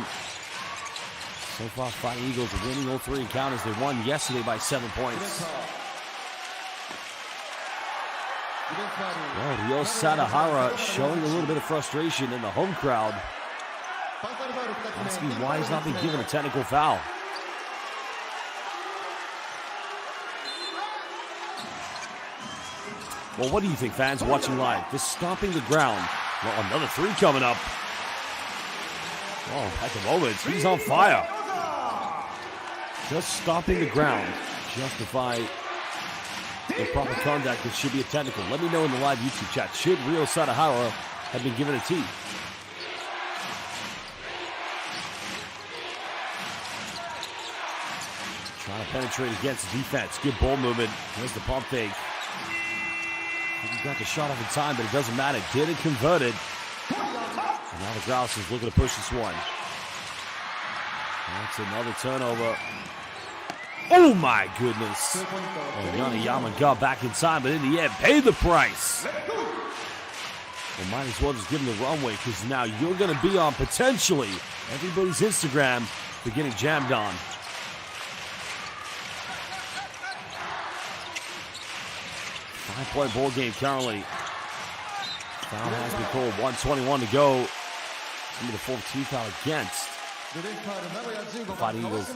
So far, Fighting Eagles are winning all three encounters. They won yesterday by 7 points. Well, Ryo Sadahara showing a little bit of frustration in the home crowd, asking why he's not been given a technical foul. Well, what do you think, fans watching live? Just stomping the ground. Well, another three coming up. Oh, at the moment, he's on fire. Just stomping the ground. Justify improper conduct. It should be a technical. Let me know in the live YouTube chat. Should Ryo Sadahara have been given a T? Trying to penetrate against the defense. Good ball movement. Here's the pump fake. He got the shot off in time, but it doesn't matter. Didn't convert it. And now the Grouses looking to push this one. That's another turnover. Oh my goodness. Oh, Yanayama got back in time, but in the end, paid the price. Well, might as well just give him the runway, because now you're going to be on potentially everybody's Instagram for getting jammed on. Five-point ball game currently. Foul has been called. 1:21 to go. It's going to be the 14th foul against the Fighting Eagles.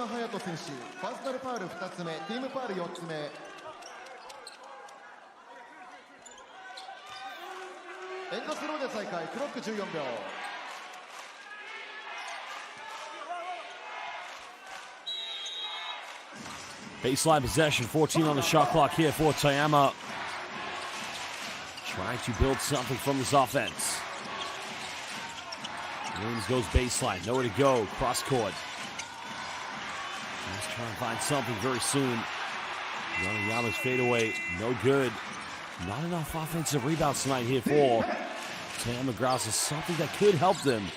Baseline possession, 14 on the shot clock here for Toyama. Trying to build something from this offense. Williams goes baseline, nowhere to go, cross court. He's trying to find something very soon. Yanayama's fadeaway, no good. Not enough offensive rebounds tonight here for Toyama Grouses. Something that could help them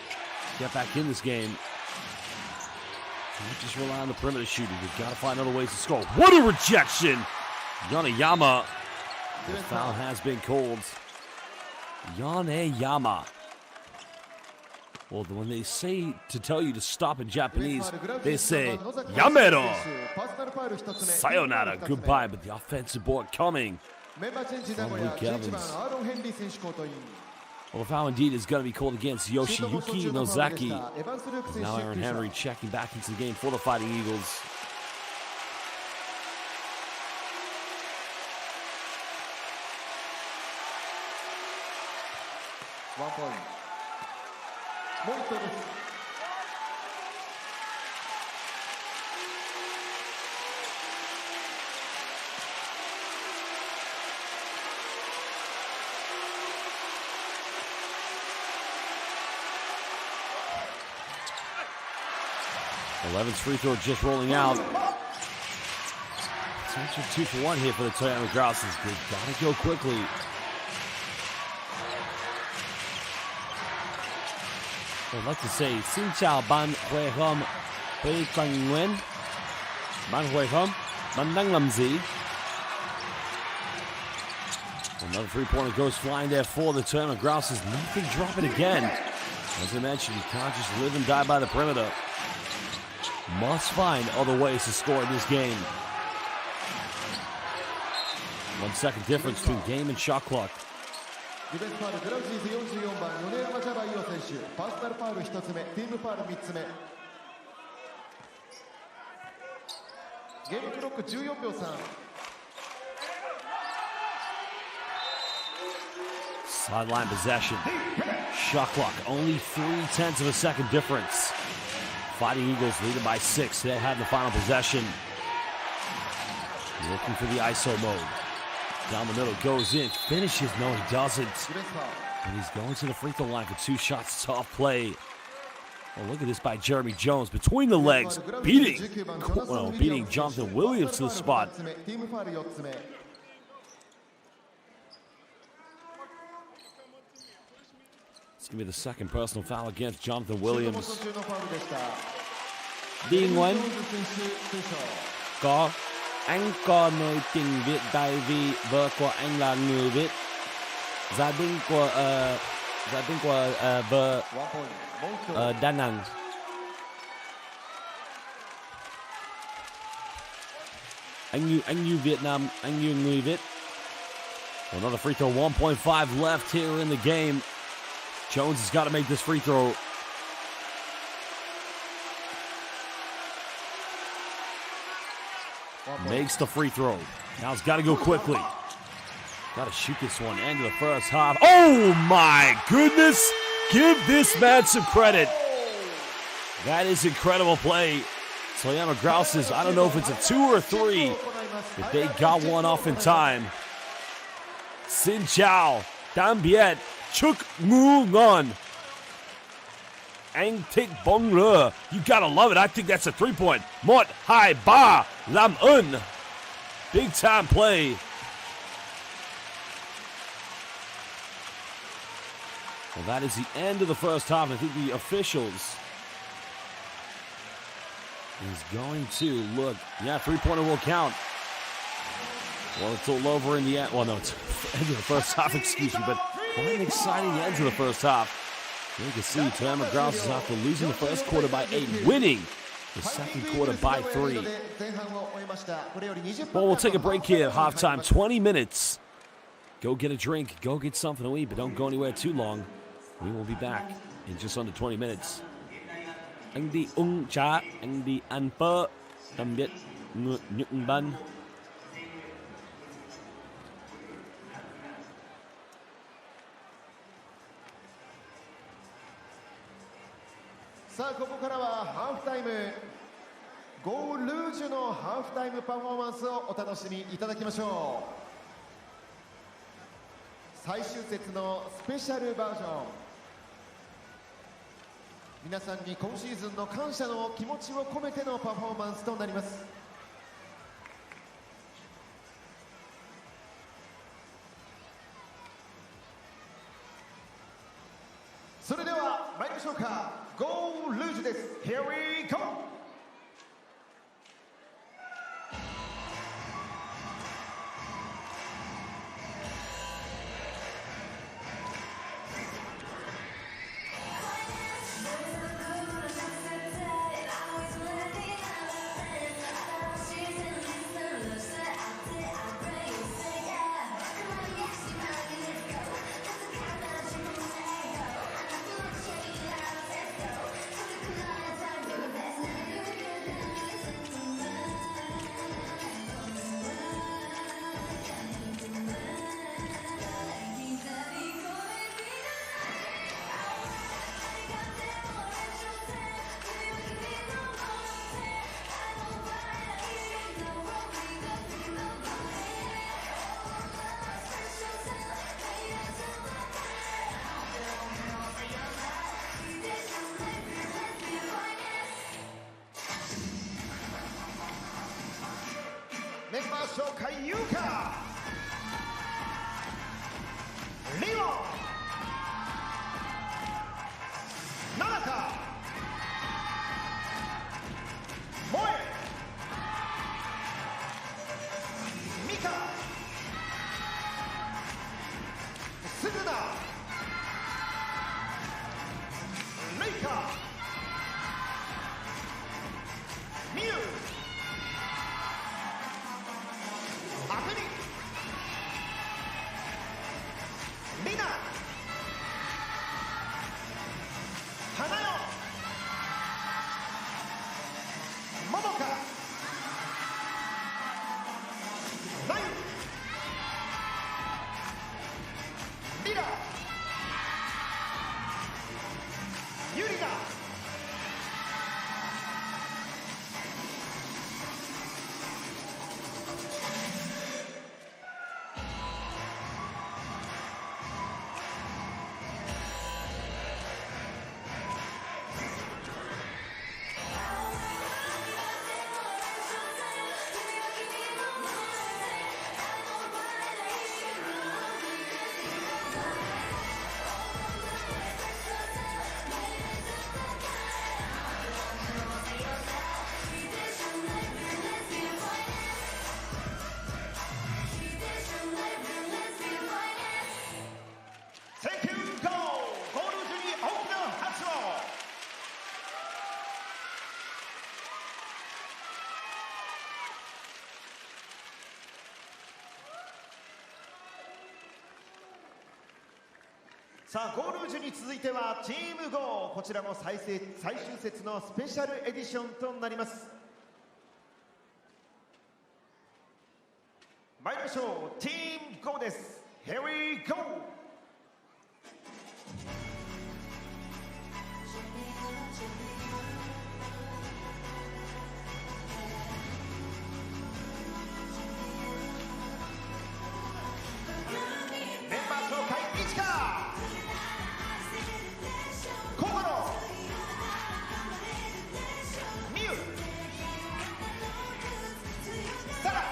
get back in this game. Can't just rely on the perimeter shooting. They've got to find other ways to score. What a rejection! Yanayama. The foul has been called. Yanayama. Well, when they say to tell you to stop in Japanese, they say, Yamero! Sayonara, goodbye, but the offensive board coming from Luke Evans. Well, the foul indeed is going to be called against Yoshiyuki Nozaki. Now Aaron Henry checking back into the game for the Fighting Eagles. One point. Eleventh free throw just rolling out. It's actually 2 for 1 here for the Toyama Grouses. They've got to go quickly. I'd like to say, Xin chào ban huề hôm, bây cần nguyện, ban huề hôm, ban đang làm gì? Another three-pointer goes flying there for the Toyama Grouses. Nothing dropping again. As I mentioned, you can't just live and die by the perimeter. Must find other ways to score in this game. 1 second difference between game and shot clock. ディフェンスファウル、グラウジーズ44番、米山ジャバイオ選手、パーソナルファウル1つ目、ティームファウル3つ目。ゲームクロック14秒3。Sideline possession. Shot clock, only 0.3 of a second difference. Fighting Eagles leading by 6. They'll have the final possession. Looking for the ISO mode. Down the middle, goes in, finishes. No, he doesn't. And he's going to the free throw line for 2 shots. Tough play. Well, look at this by Jeremy Jones between the legs, beating Jonathan Williams to the spot. It's going to be the second personal foul against Jonathan Williams. シュートモーション中のファウルでした。 Điên Nguyễn ジョーンズ選手、通称 có anh có nơi tình Việt tại vì vợ của anh là người Việt. Gia đình của vợ ワンポイント、もう一度 ở Đà Nẵng. Anh như Việt Nam, anh như người Việt. Another free throw, 1.5 left here in the game. Jones has got to make this free throw. Makes the free throw. Now it's got to go quickly. Got to shoot this one. End of the first half. Oh my goodness! Give this man some credit. That is incredible play. Toyama Grouses, I don't know if it's a 2 or 3, but they got one off in time. Xin chào, tạm biệt, chúc ngủ ngon. Anh thích bóng rổ. You gotta love it. I think that's a 3-point. 1, 2, 3, làm ơn. Big time play. Well, that is the end of the first half. I think the officials is going to look. Yeah, 3-pointer will count. Well, it's all over in the end. Well, no, it's end of the first half, excuse me. But what an exciting end to the first half. You can see Toyama Grouses after losing the first quarter by 8, winning the second quarter by 3. Well, we'll take a break here at halftime. 20 minutes. Go get a drink. Go get something to eat, but don't go anywhere too long. We will be back in just under 20 minutes. Anh đi uống trà, anh đi ăn phở, tạm biệt những bạn. さあここからはハーフタイムゴールージュのハーフタイムパフォーマンスをお楽しみいただきましょう。最終節のスペシャルバージョン、皆さんに今シーズンの感謝の気持ちを込めてのパフォーマンスとなります。それでは参りましょうか。ゴールージュです。 Here we go! メンバー紹介、ユカ、リオ、ナナカ、モエ、ミカ、スグナ、レイカ、ミュウ、アフリ、さあゴール時に続いてはチームGO、こちらも最終節のスペシャルエディションとなります。参りましょう、チームGOです。 Here we go。 メンバー紹介、一華、小五郎、みゆ、さら、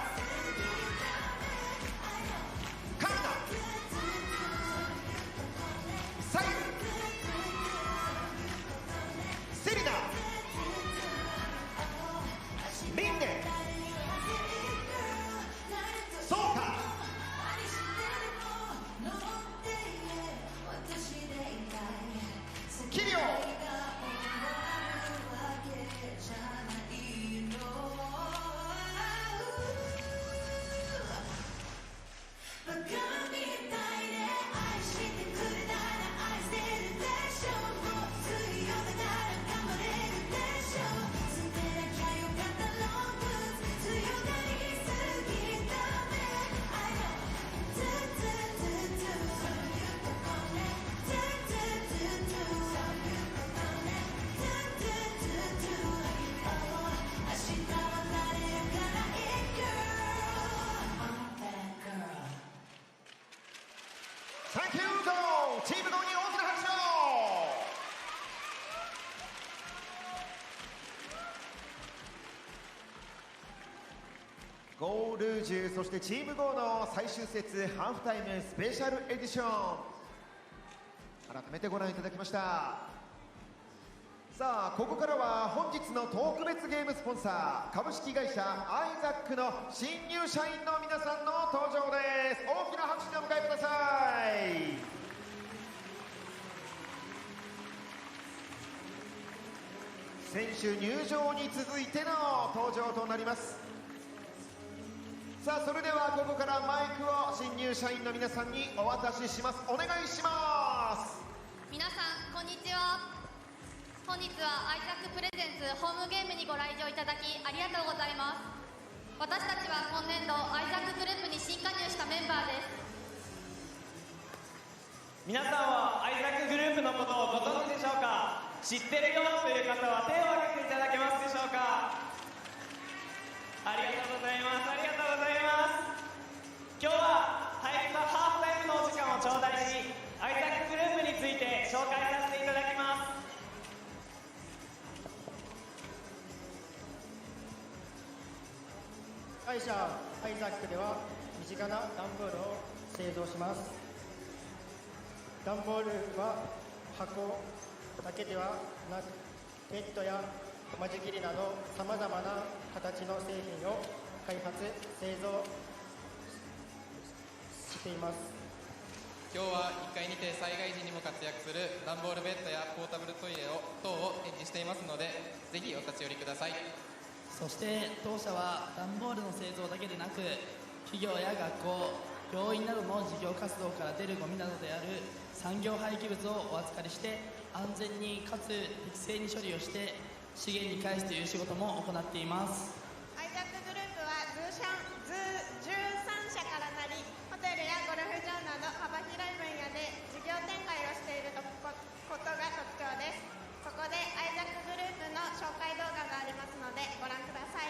カンナ、さゆ、セリナ、リンネ、ソウカ、キリオ、サンキューゴー、チームGOに大きな拍手を。ゴールージュ、そしてチームGOの最終節ハーフタイムスペシャルエディション、改めてご覧いただきました。さあここからは本日の特別ゲームスポンサー、株式会社アイザックの新入社員の皆さんの登場です。大きな拍手でお迎えください。選手入場に続いての登場となります。さあそれではここからマイクを新入社員の皆さんにお渡しします。お願いします。皆さんこんにちは。本日はアイザックプレゼンツホームゲームにご来場いただきありがとうございます。私たちは今年度アイザックグループに新加入したメンバーです。皆さんはアイザックグループのことをご存知でしょうか。知ってるよという方は手を挙げていただけますでしょうか。ありがとうございます。ありがとうございます。今日はハーフタイムのお時間を頂戴し、アイザックグループについて紹介させていただきます。会社アイザックでは身近な段ボールを製造します。段ボールは箱だけではなくネットや間仕切りなどさまざまな形の製品を開発製造しています。今日は1階にて災害時にも活躍する段ボールベッドやポータブルトイレ等を展示していますので、ぜひお立ち寄りください。そして当社は段ボールの製造だけでなく、企業や学校、病院などの事業活動から出るゴミなどである産業廃棄物をお預かりして、安全にかつ適正に処理をして資源に返すという仕事も行っています。アイザックグループは13社からなり、ホテルやゴルフ場など幅広い分野で事業展開をしていることが特徴です。そこでアイザックグループの紹介動画がありますのでご覧ください。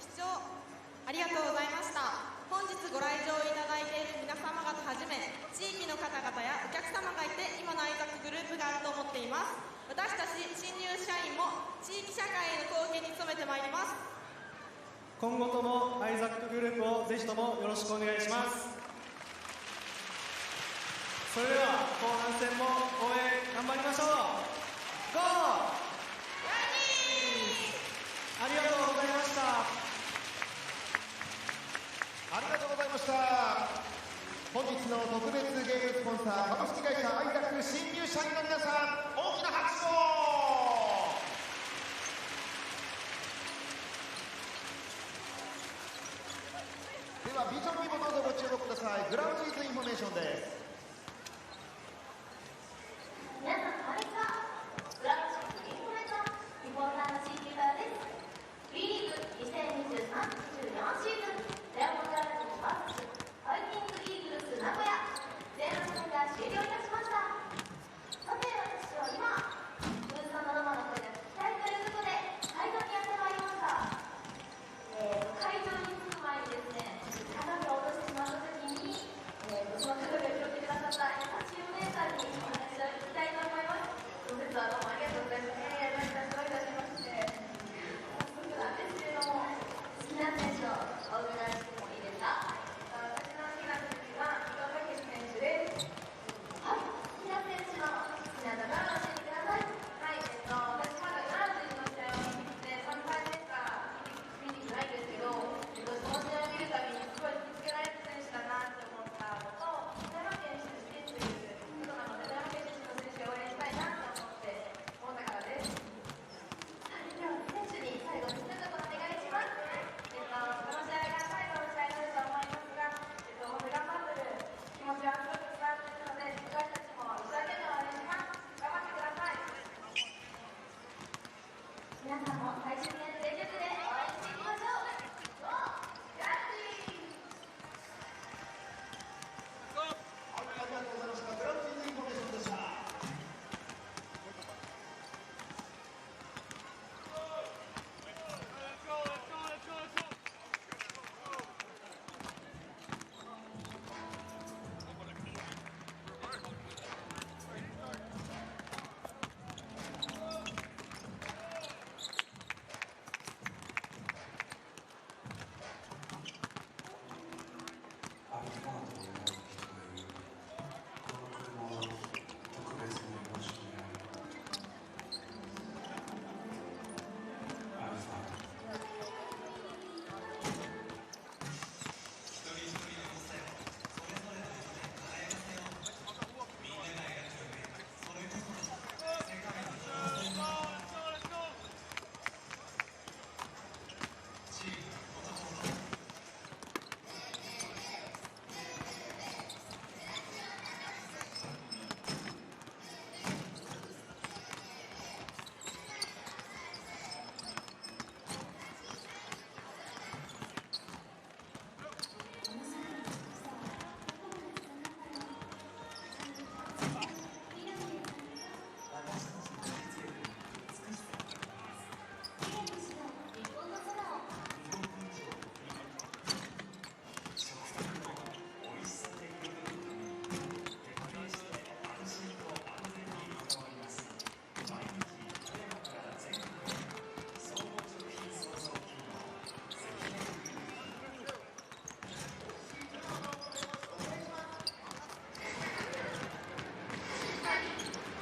視聴ありがとうございました。本日ご来場いただいている皆様方はじめ、地域の方々やお客様がいて今のアイザックグループがあると思っています。私たち新入社員も地域社会への貢献に努めてまいります。今後ともアイザックグループをぜひともよろしくお願いします。それでは後半戦も応援頑張りましょう。ゴー！ありがとうございました。ありがとうございました。本日の特別ゲームスポンサー株式会社アイザック新入社員の皆さん、大きな拍手を。ではビジョンにもどうぞご注目ください。グラウンジーズインフォメーションです。皆さんこんにちは。グラウンジインフォメーションリポーターの新木川です。 B リーグ2023-24シーズンレアモンドラルにバスファイティングイーグルス名古屋前半戦が終了いたしました。さて私は今ブースの生の声が聞きたいということで会場にやってまいりました。会場に着く前にですね、鏡を落としてしまった時に、その鏡を拾ってくださった優しいお姉さんにお話を聞きたいと思います。本日はどうもありがとうございます。どういたしまして、早速なんですけれども、好きな選手をお伺いしてもいいですか？私の好きな選手は伊藤健選手です。はい、好きな選手の好きなところを教えてください。はい、私まだグラウンジの試合を見て3回目しか見に来てないんですけど、その試合を見るたびにすごい引きつけられる選手だなって思ったのと、富山県出身ということなので、富山県出身の選手を応援したいなと思ったからです。はい、では選手に最後に一言お願いします。この試合が最後の試合になると思いますが、本当に頑張ってる気持ちはすごく伝わっているので、私たちも一生懸命応援します。頑張ってください。皆さんも最終戦全力で応援していきましょう。ゴー！ジャッジ！ありがとうございました。グラウンジーズインフォメーションでした。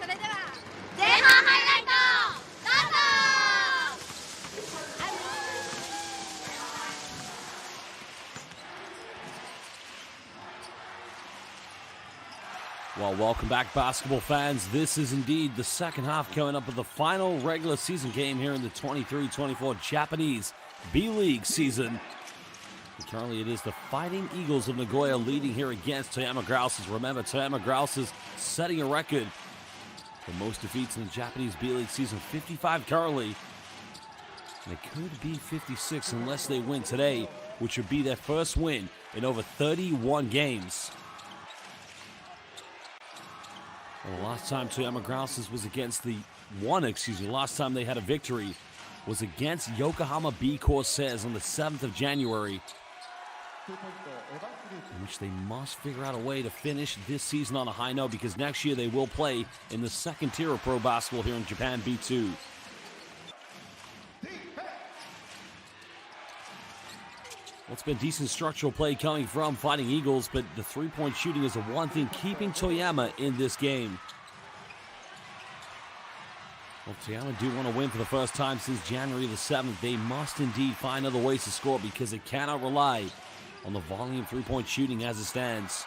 それでは前半ハイライトどうぞ。 Well, welcome back, basketball fans. This is indeed the second half coming up of the final regular season game here in the 23-24 Japanese B.LEAGUE season. And currently, it is the Fighting Eagles of Nagoya leading here against TOYAMA GROUSES. Remember, TOYAMA GROUSES setting a record for most defeats in the Japanese B.LEAGUE season, 55 currently. And it could be 56 unless they win today, which would be their first win in over 31 games. Well, the last time TOYAMA GROUSES was last time they had a victory was against Yokohama B. Corsairs on the 7th of January, in which they must figure out a way to finish this season on a high note, because next year they will play in the second tier of pro basketball here in Japan, B2. Well, it's been decent structural play coming from Fighting Eagles, but the three-point shooting is the one thing keeping Toyama in this game. Well, Toyama do want to win for the first time since January the 7th. They must indeed find other ways to score, because they cannot rely on the volume three-point shooting as it stands.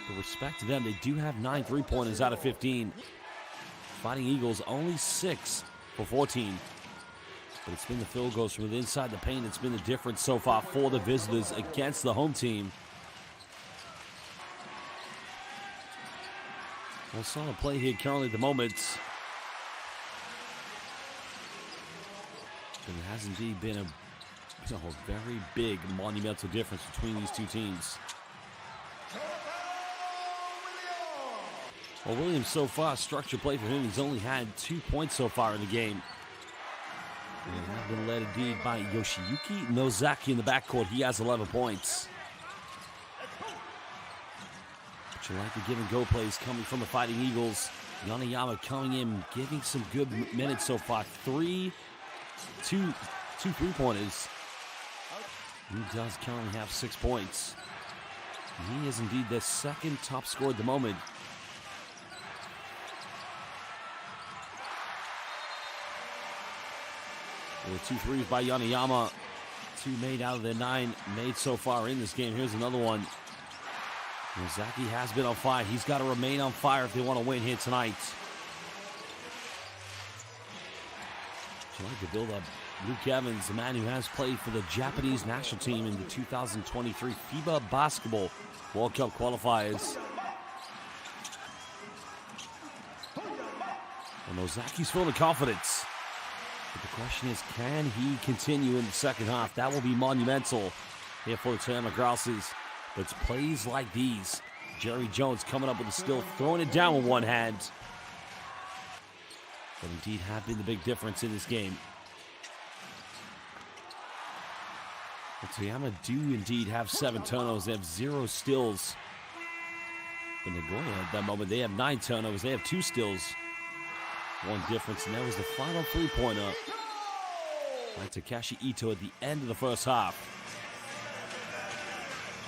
With respect to them, they do have 9 three-pointers out of 15. Fighting Eagles only 6 for 14. But it's been the field goals from inside the paint. It's been the difference so far for the visitors against the home team. Well, solid play here currently at the moment. But it has indeed been a very big, monumental difference between these two teams. Well, Williams so far, structure play for him. He's only had 2 points so far in the game. And they have been led indeed by Yoshiyuki Nozaki in the backcourt. He has 11 points. But you like the give and go plays coming from the Fighting Eagles. Yanayama coming in, giving some good minutes so far. Two three-pointers. He does currently have 6 points. He is indeed the second top scorer at the moment. There were 2 threes by Yanayama. 2 made out of the 9 made so far in this game. Here's another one. Nozaki has been on fire. He's got to remain on fire if they want to win here tonight. Would you like to build up Luke Evans, the man who has played for the Japanese national team in the 2023 FIBA Basketball World Cup qualifiers. Well, Nozaki's full of confidence. But the question is, can he continue in the second half? That will be monumental here for the Toyama Grouses. But it's plays like these. Jerry Jones coming up with a steal, throwing it down with one hand. But indeed have been the big difference in this game. But Toyama do indeed have 7 turnovers. They have 0 steals. But Nagoya at that moment, they have 9 turnovers. They have 2 steals. 1 difference, and that was the final three-pointer by Takashi Ito at the end of the first half.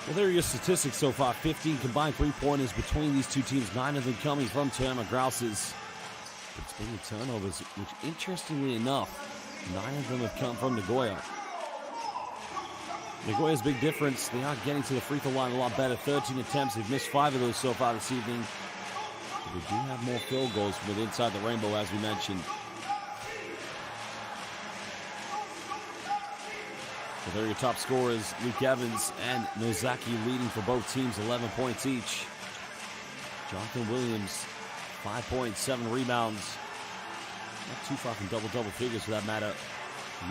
Well, there are your statistics so far. 15 combined three-pointers between these two teams. 9 of them coming from Toyama Grouses. But it's been the turnovers, which interestingly enough, 9 of them have come from Nagoya. Nagoya's big difference, they are getting to the free throw line a lot better. 13 attempts, they've missed 5 of those so far this evening. But they do have more field goals from inside the rainbow, as we mentioned. So there are your top scorers, Luke Evans and Nozaki leading for both teams, 11 points each. Jonathan Williams, 5 points, 7 rebounds. Not too far from double figures for that matter.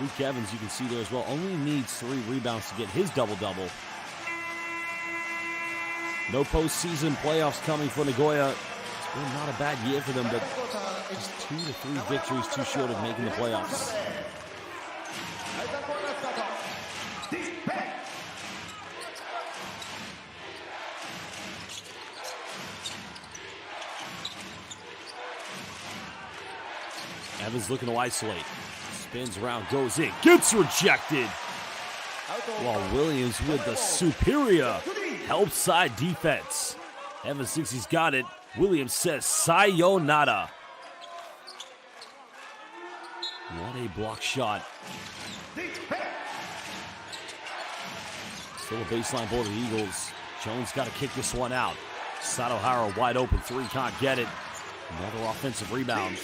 Luke Evans, you can see there as well, only needs 3 rebounds to get his double-double. No postseason playoffs coming for Nagoya. It's been not a bad year for them, but just 2 to 3 victories too short of making the playoffs. Evans looking to isolate. Spins around, goes in, gets rejected. While Williams with the superior help side defense. Evans thinks he's got it. Williams says sayonara. What a block shot. Still a baseline ball to the Eagles. Jones got to kick this one out. Satohara wide open 3, can't get it. Another offensive rebound.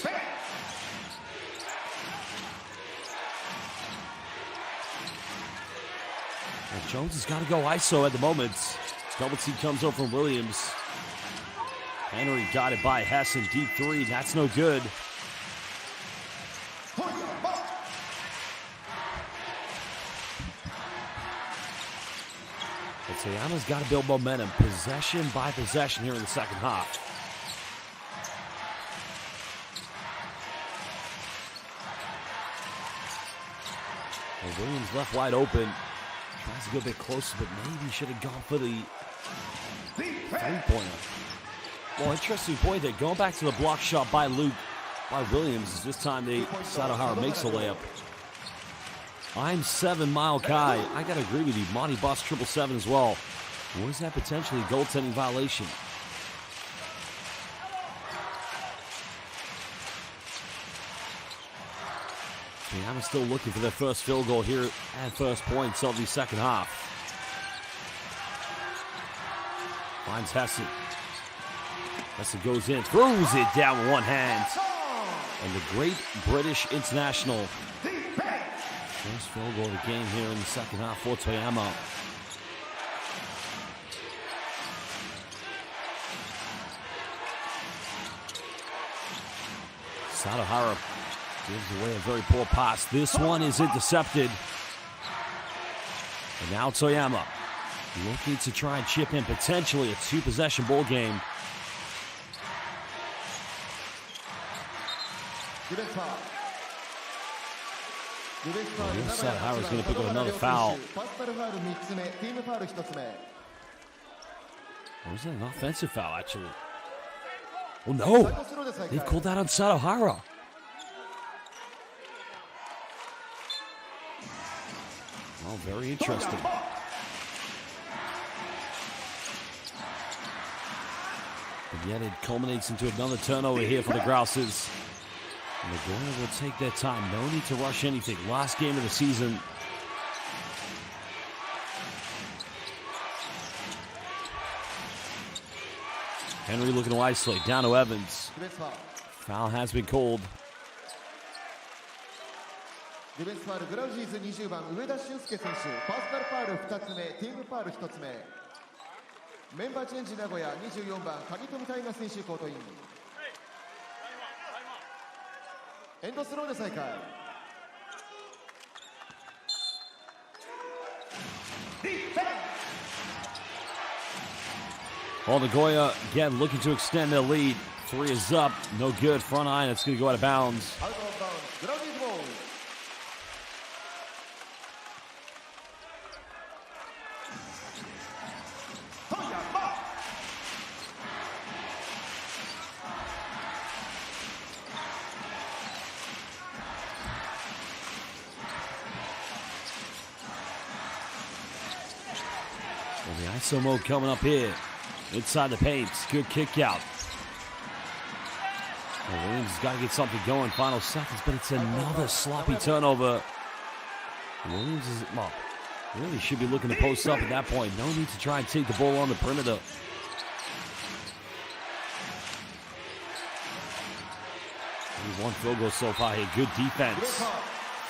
Well, Jones has got to go ISO at the moment. Double T comes over from Williams. Henry got it by Hessen. Deep 3. That's no good. But Toyama's got to build momentum. Possession by possession here in the second half. Well, Williams left wide open. Tries to go a bit closer, but maybe should have gone for the three-pointer. Well, interesting point there. Going back to the block shot by Williams. This time Sadahara makes a layup. I'm 7 Mile Kai. I got to agree with you. Monty Boss 777 as well. Was that potentially a goaltending violation? I'm still looking for their first field goal here at first points of the second half. Finds Hessen. Hessen goes in, throws it down with one hand. And the great British international. First field goal of the game here in the second half for Toyama. Sadahara gives away a very poor pass. This one is intercepted. And now Toyama looking to try and chip in potentially a two-possession ball game. Sadahara's going to pick up another foul. Or is it an offensive foul, actually? Oh, no. They've called that on Sadahara. Oh, very interesting. But yet it culminates into another turnover here for the Grouses. Nagoya will take their time. No need to rush anything. Last game of the season. Henry looking to isolate. Down to Evans. Foul has been called. ディフェンスファウル、グラウジーズ20番上田俊介選手、パーソナルファウル2つ目、ティームファウル1つ目。メンバーチェンジ名古屋24番鍵富大河選手コートイン。エンドスローで再開。Well, Nagoya again looking to extend their lead. Three is up, no good. Front eye, it's going to go out of bounds. Out of bounds, グラウジーズボール。Well, the ISO mode coming up here. Inside the paint. Good kick out. Well, Williams has got to get something going. Final seconds, but it's another sloppy turnover. Williams is, well, really should be looking to post up at that point. No need to try and take the ball on the perimeter. Only one field goal so far here. Good defense.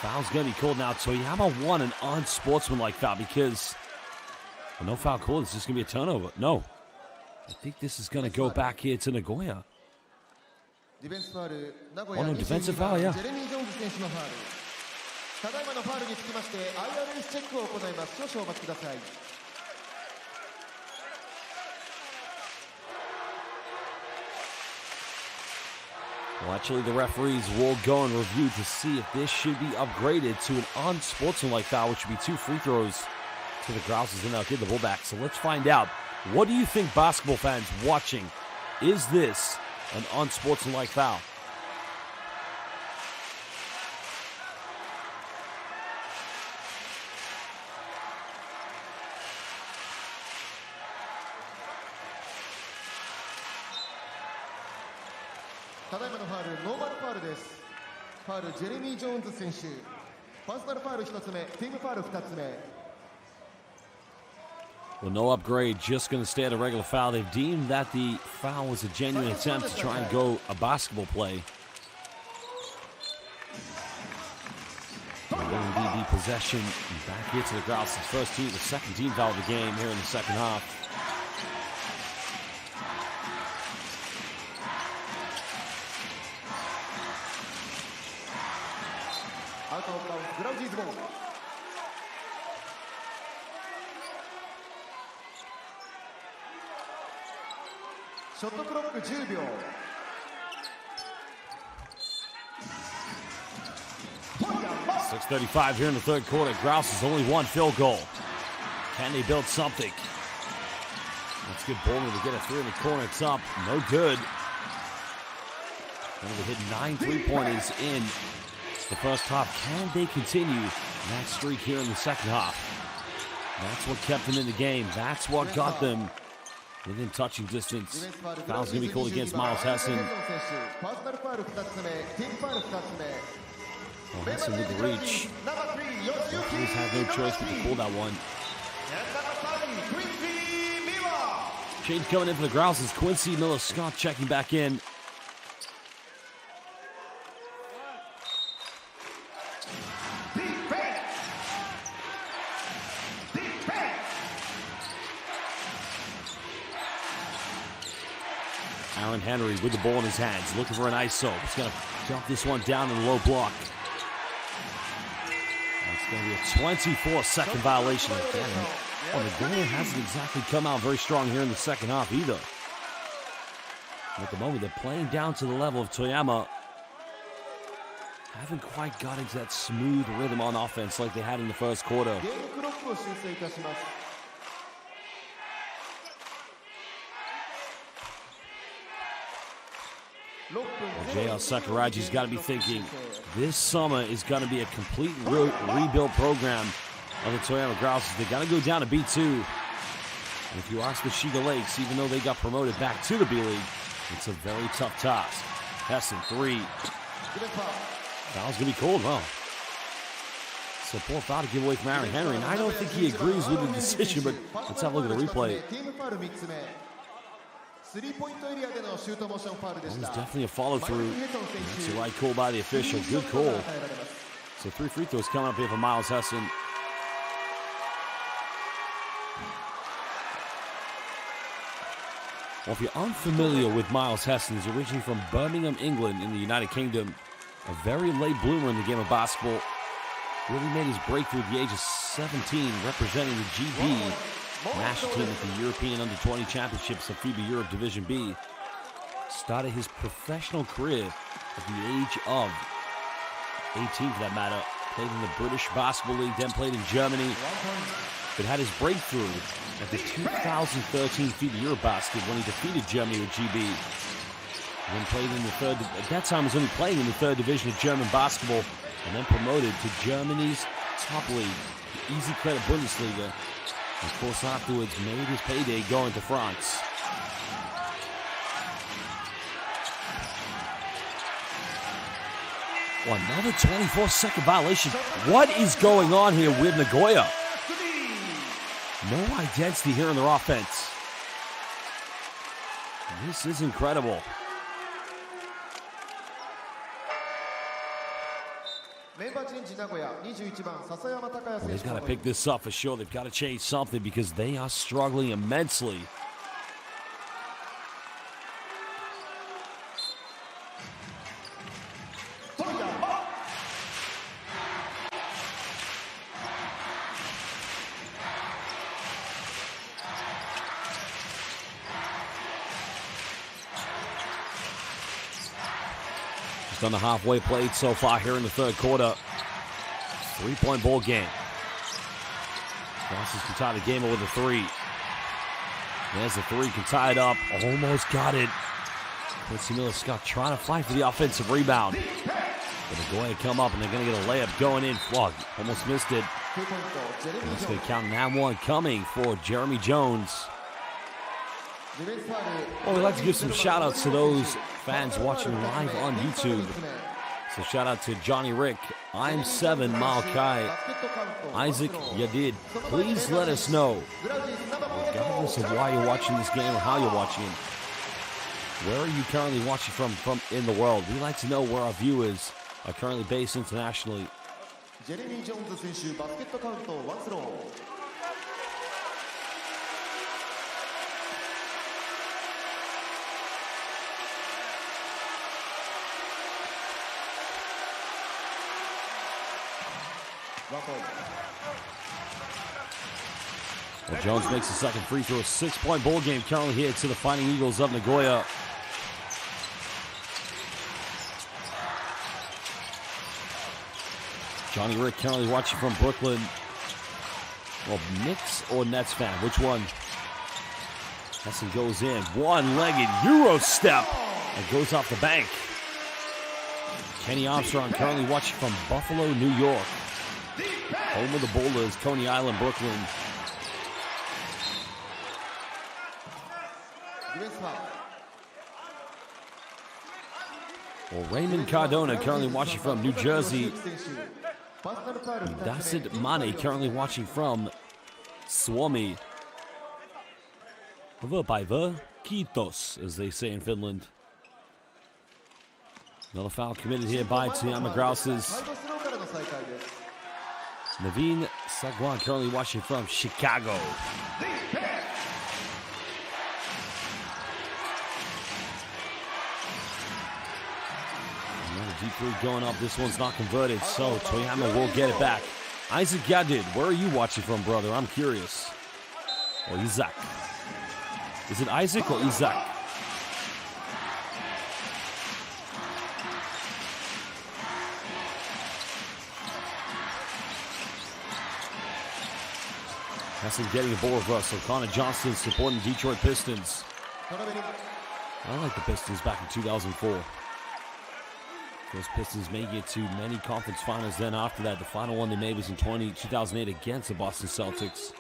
Foul's going to be called now. Toyama won an unsportsmanlike foul because, well, no foul called. It's just going to be a turnover. No. I think this is going to go back here to Nagoya. Oh no, defensive foul, yeah. ただいまのファウルにつきまして IRS チェックを行います。少々お待ちください。Well, actually, the referees will go and review to see if this should be upgraded to an unsportsmanlike foul, which would be 2 free throws to the Grouses, and they'll get the ball back. So let's find out. What do you think, basketball fans watching? Is this an unsportsmanlike foul? Jeremy Jones 選手、パーソナルファウル1つ目、ティームファウル2つ目。Well, no upgrade, just going to stay at a regular foul. They've deemed that the foul was a genuine attempt to try and go a basketball play. Going to be the possession back here to the Grouses. First team, the second team foul of the game here in the second half. Out of bounds, Grouses ball. ショットクロック10秒。6 6:35 here in the third quarter. Grouse's only one field goal. Can they build something? That's good bowling to get a three in the corner. It's up. No good. And they hit 9 3-pointers in the first half. Can they continue that streak here in the second half? That's what kept them in the game. That's what got them within touching distance. Foul's going to be called against Miles Hessen. Well, Hessen with the reach. He's had no choice but to pull that one. Change coming in for the Grouses. Quincy Miller-Scott checking back in. Aaron Henry with the ball in his hands, looking for an ISO. He's going to dump this one down in the low block. That's going to be a 24-second violation again. Well, Nagoya hasn't exactly come out very strong here in the second half either. And at the moment, they're playing down to the level of Toyama. Haven't quite got into that smooth rhythm on offense like they had in the first quarter. Well, J.L. Sakuraji's got to be thinking this summer is going to be a complete rebuild program of the Toyama Grouses. They got to go down to B2. And if you ask the Shiga Lakes, even though they got promoted back to the B-League, it's a very tough task. Hessen, 3. Foul's going to be called. Well, so poor foul to give away from Aaron Henry. And I don't think he agrees with the decision, but let's have a look at the replay. That was definitely a follow-through. That's the right call by the official. Good call. So 3 free throws coming up here for Miles Hessen. Well, if you're unfamiliar with Miles Hessen, he's originally from Birmingham, England in the United Kingdom. A very late bloomer in the game of basketball. Really made his breakthrough at the age of 17, representing the GB national team at the European Under-20 Championships of FIBA Europe Division B. Started his professional career at the age of 18, for that matter. Played in the British Basketball League, then played in Germany. But had his breakthrough at the 2013 FIBA Eurobasket when he defeated Germany with GB. Then played in the third. At that time, he was only playing in the third division of German basketball, and then promoted to Germany's top league, the Easy Credit Bundesliga. And of course, afterwards, made his payday going to France. Well, another 24-second violation. What is going on here with Nagoya? No identity here in their offense. This is incredible. Well, they've got to pick this up for sure. They've got to change something because they are struggling immensely. On the halfway plate so far here in the third quarter. 3-point ball game. Grouses can tie the game with a 3. There's the 3, can tie it up. Almost got it. Quincy Miller-Scott trying to fight for the offensive rebound. But they're going to come up and they're going to get a layup going in. Flug almost missed it. And it's going to count an #1 coming for Jeremy Jones. Well, we'd like to give some shout-outs to those fans watching live on YouTube. So shout-out to Johnny Rick, I'm 7, Malachi, Isaac Yadid. Please let us know, regardless of why you're watching this game or how you're watching it, where are you currently watching from in the world? We like to know where our viewers are currently based internationally. Jeremy Jones 選手、バスケットカウント1スロー。Well, Jones makes the second free throw. A 6-point ball game currently here to the Fighting Eagles of Nagoya. Johnny Rick currently watching from Brooklyn. Well, Knicks or Nets fan, which one? Hesson goes in, one-legged Euro step, and goes off the bank. Kenny Armstrong currently watching from Buffalo, New York. Home of the Boulders, Coney Island, Brooklyn. Well, Raymond Cardona currently watching from New Jersey. Dasit Mane currently watching from Suomi. Kiitos, as they say in Finland. Another foul committed here by TOYAMA GROUSES. Naveen Sagwan currently watching from Chicago. Another deep three going up. This one's not converted, so TOYAMA will get it back. Isaac Yadid, where are you watching from, brother? I'm curious. Or Isaac. Is it Isaac or Isaac? Hesson getting a ball reverse. So Connor Johnson supporting Detroit Pistons. I like the Pistons back in 2004. Those Pistons making it to many conference finals. Then after that, the final one they made was in 2008 against the Boston Celtics.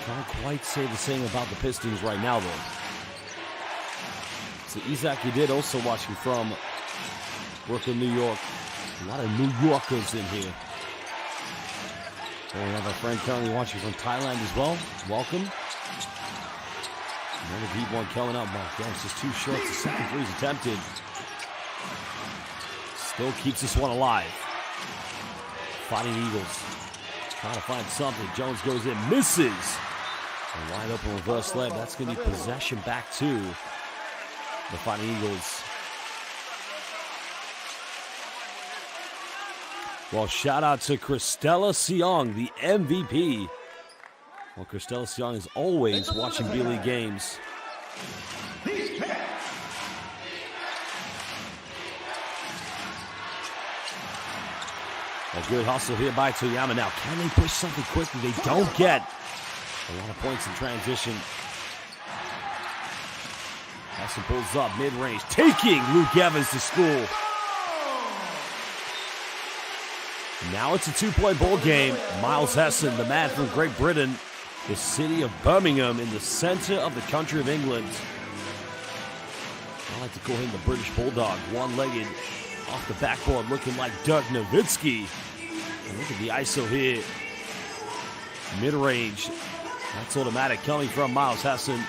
Can't quite say the same about the Pistons right now, though. So Isaac, you did also watching from Brooklyn, New York. A lot of New Yorkers in here. Oh, we have a friend currently watching from Thailand as well. Welcome. Another deep one coming up. My gosh, just too short. The second three is attempted. Still keeps this one alive. Fighting Eagles. Trying to find something. Jones goes in, misses. A wide open reverse leg. That's going to be possession back to the Fighting Eagles. Well, shout out to Christella Siong, the MVP. Well, Christella Siong is always watching B.LEAGUE games. A good hustle here by TOYAMA. Now, can they push something quickly? They don't get a lot of points in transition. Hesson pulls up mid-range, taking Luke Evans to school. Now it's a two-point ball game. Miles Hesson, the man from Great Britain, the city of Birmingham in the center of the country of England. I like to call him the British Bulldog. One-legged off the backboard looking like Dirk Nowitzki. And look at the ISO here. Mid-range. That's automatic coming from Miles Hesson.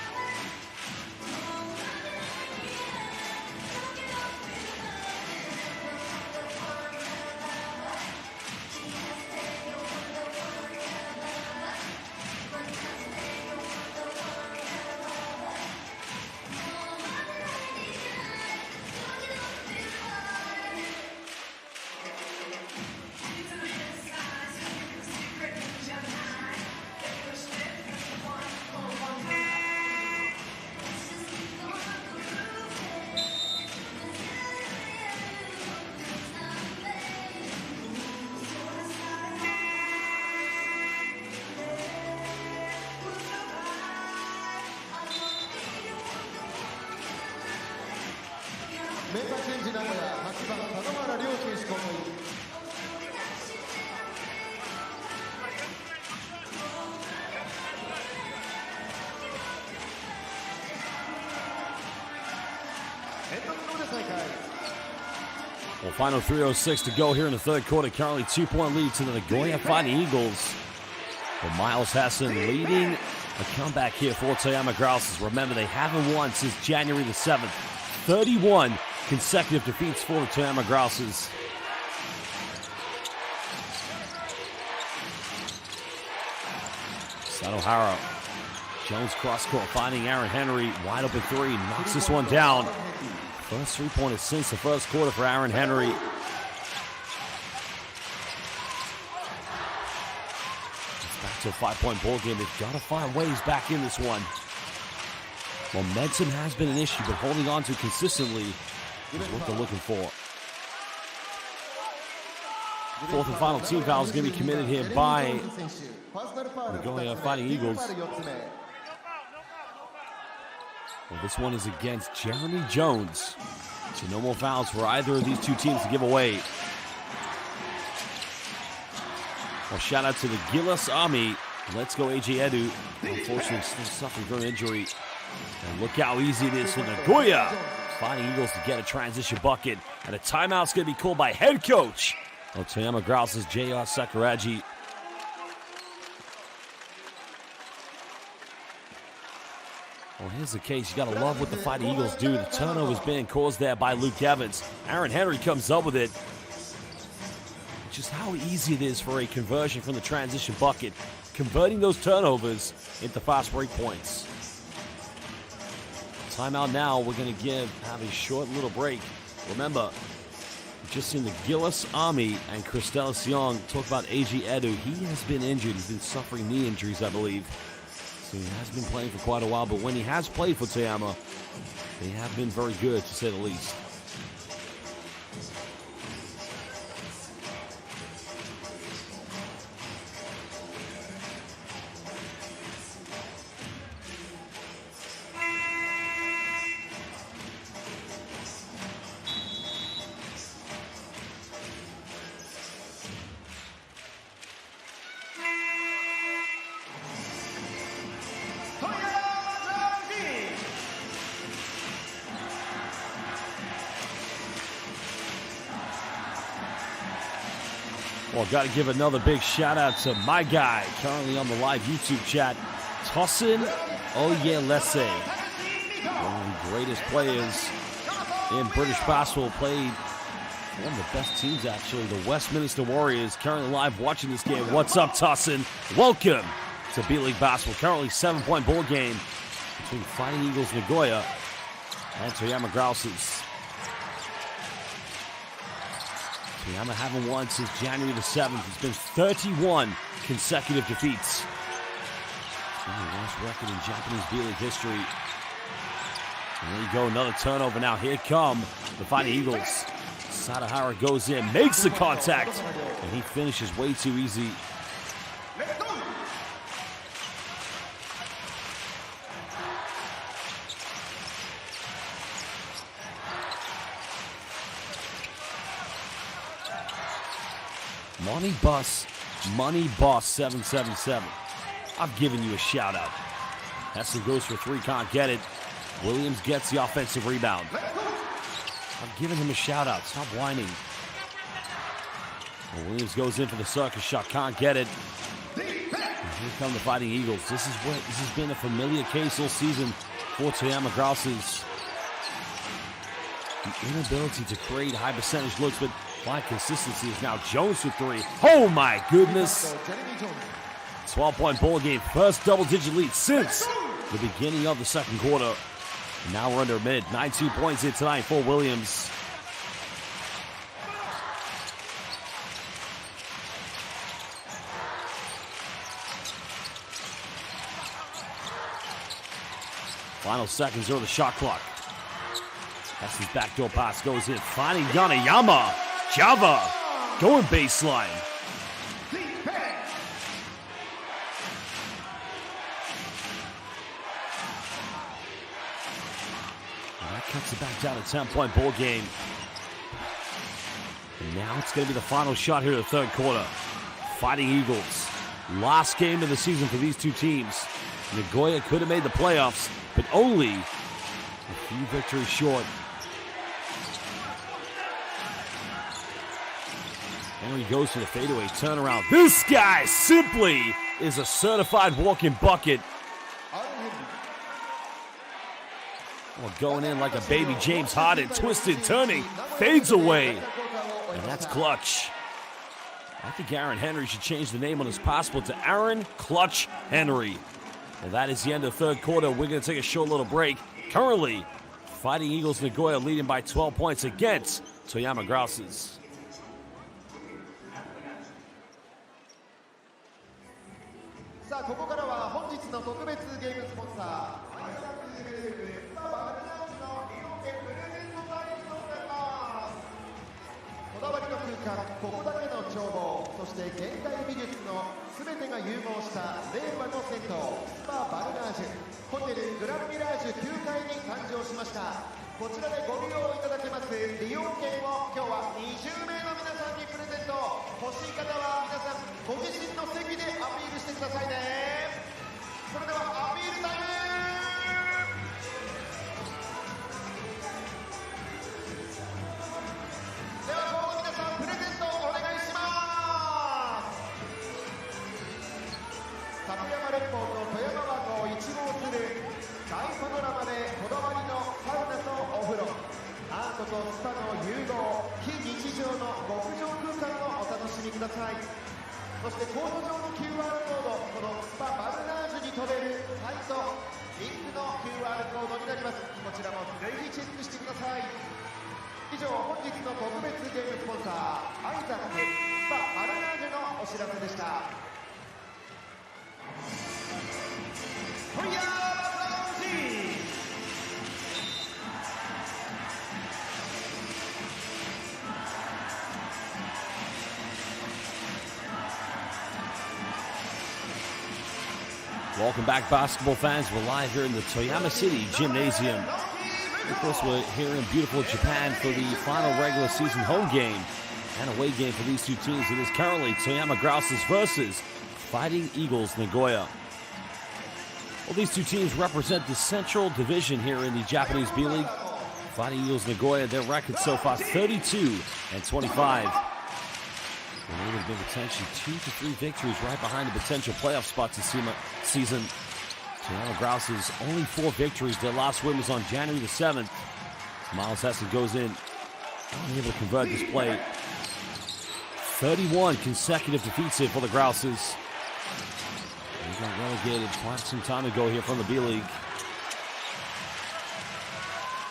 Well, final 3:06 to go here in the third quarter. Currently 2-point lead to the Nagoya Fighting Eagles. But Miles Hesson leading a comeback here for TOYAMA GROUSES. Remember, they haven't won since January the 7th. 31 consecutive defeats for the TOYAMA GROUSES. Satohara. Jones cross-court finding Aaron Henry. Wide open three. Knocks this one down. First three-pointer since the first quarter for Aaron Henry. It's back to a 5-point ball game. They've got to find ways back in this one. Momentum has been an issue, but holding on to consistently is what they're looking for. Fourth and final team foul is going to be committed here by Nagoya Fighting Eagles. Well, this one is against Jeremy Jones. So no more fouls for either of these two teams to give away. Well, shout out to the Gillis Army. Let's go AJ Edu. Unfortunately, still suffering from injury. And look how easy it is for Nagoya Fighting Eagles to get a transition bucket. And a timeout's going to be called by head coach of TOYAMA GROUSES, J.R. Sakuragi. Well, here's the case. You got to love what the Fighting Eagles do. The turnover's being caused there by Luke Evans. Aaron Henry comes up with it. Just how easy it is for a conversion from the transition bucket. Converting those turnovers into fast break points. Timeout now. We're going to have a short little break. Remember, just seen the Gillis Army and Christelis Young talk about AJ Edu. He has been injured. He's been suffering knee injuries, I believe. So he has been playing for quite a while. But when he has played for TOYAMA, they have been very good, to say the least. Well, got to give another big shout out to my guy, currently on the live YouTube chat, Tosin Oyelese. One of the greatest players in British basketball, played one of the best teams, actually, the Westminster Warriors, currently live watching this game. What's up, Tosin? Welcome to B.LEAGUE basketball. Currently 7-point ball game between Fighting Eagles Nagoya and TOYAMA GROUSES. TOYAMA haven't won since January the 7th. It's been 31 consecutive defeats. It's been the worst record in Japanese B.LEAGUE history. And there you go, another turnover now. Here come the Fighting Eagles. Sadahara goes in, makes the contact, and he finishes way too easy. Money Boss 777. I've given you a shout out. Hester goes for three, can't get it. Williams gets the offensive rebound. I've given him a shout out. Stop whining. Well, Williams goes in for the circus shot, can't get it. And here come the Fighting Eagles. This has been a familiar case all season for TOYAMA GROUSES. The inability to create high percentage looks, but by consistency is now Jones with three. Oh my goodness. 12-point ball game. First double-digit lead since the beginning of the second quarter. Now we're under mid. 19 points in tonight for Williams. Final seconds of the shot clock. That's his backdoor pass goes in. Finding Yanayama. Java going baseline. And that cuts it back down to 10-point ball game. And now it's going to be the final shot here in the third quarter. Fighting Eagles. Last game of the season for these two teams. Nagoya could have made the playoffs, but only a few victories short. Henry goes for the fadeaway turnaround. This guy simply is a certified walk-in bucket. Well, going in like a baby James Harden, twisted, turning, fades away. And that's clutch. I think Aaron Henry should change the name on his passport to Aaron Clutch Henry. Well, that is the end of the third quarter. We're going to take a short little break. Currently, Fighting Eagles Nagoya leading by 12 points against TOYAMA GROUSES. さあここからは本日の特別ゲームスポンサーグループスパバルナージの利用券プレゼント対決となります。こだわりの空間、ここだけの眺望、そして現代美術の全てが融合した令和の銭湯スパバルナージュ、ホテルグランミラージュ9階に誕生しました。こちらでご利用いただけます利用券を今日は20名の皆さんにプレゼント。欲しい方は皆さんご自身の席でアピールしてくださいね。それではアピールタイム。では今後皆さんプレゼントお願いします。里山連峰と富山湾を一望する大パノラマでこだわりのサウナとお風呂、アートとスパの融合、非日常の極上空間をお楽しみください。そしてコード上の QR コード、このスパバルナージュに飛べるサイト、リンクの QR コードになります。こちらもぜひチェックしてください。以上、本日の特別ゲームスポンサーアイザックスパバルナージュのお知らせでした。Welcome back, basketball fans. We're live here in the Toyama City Gymnasium. Of course, we're here in beautiful Japan for the final regular season home game and away game for these two teams. It is currently Toyama GROUSES versus Fighting Eagles Nagoya. Well, these two teams represent the Central Division here in the Japanese B.LEAGUE. Fighting Eagles Nagoya, their record so far 32-25. And they would have been potentially 2 to 3 victories right behind the potential playoff spots this season. Toyama GROUSES only 4 victories. Their last win was on January the 7th. Miles Hessen goes in, unable to convert this play. 31 consecutive defeats here for the GROUSES. They got relegated quite some time ago here from the B.LEAGUE.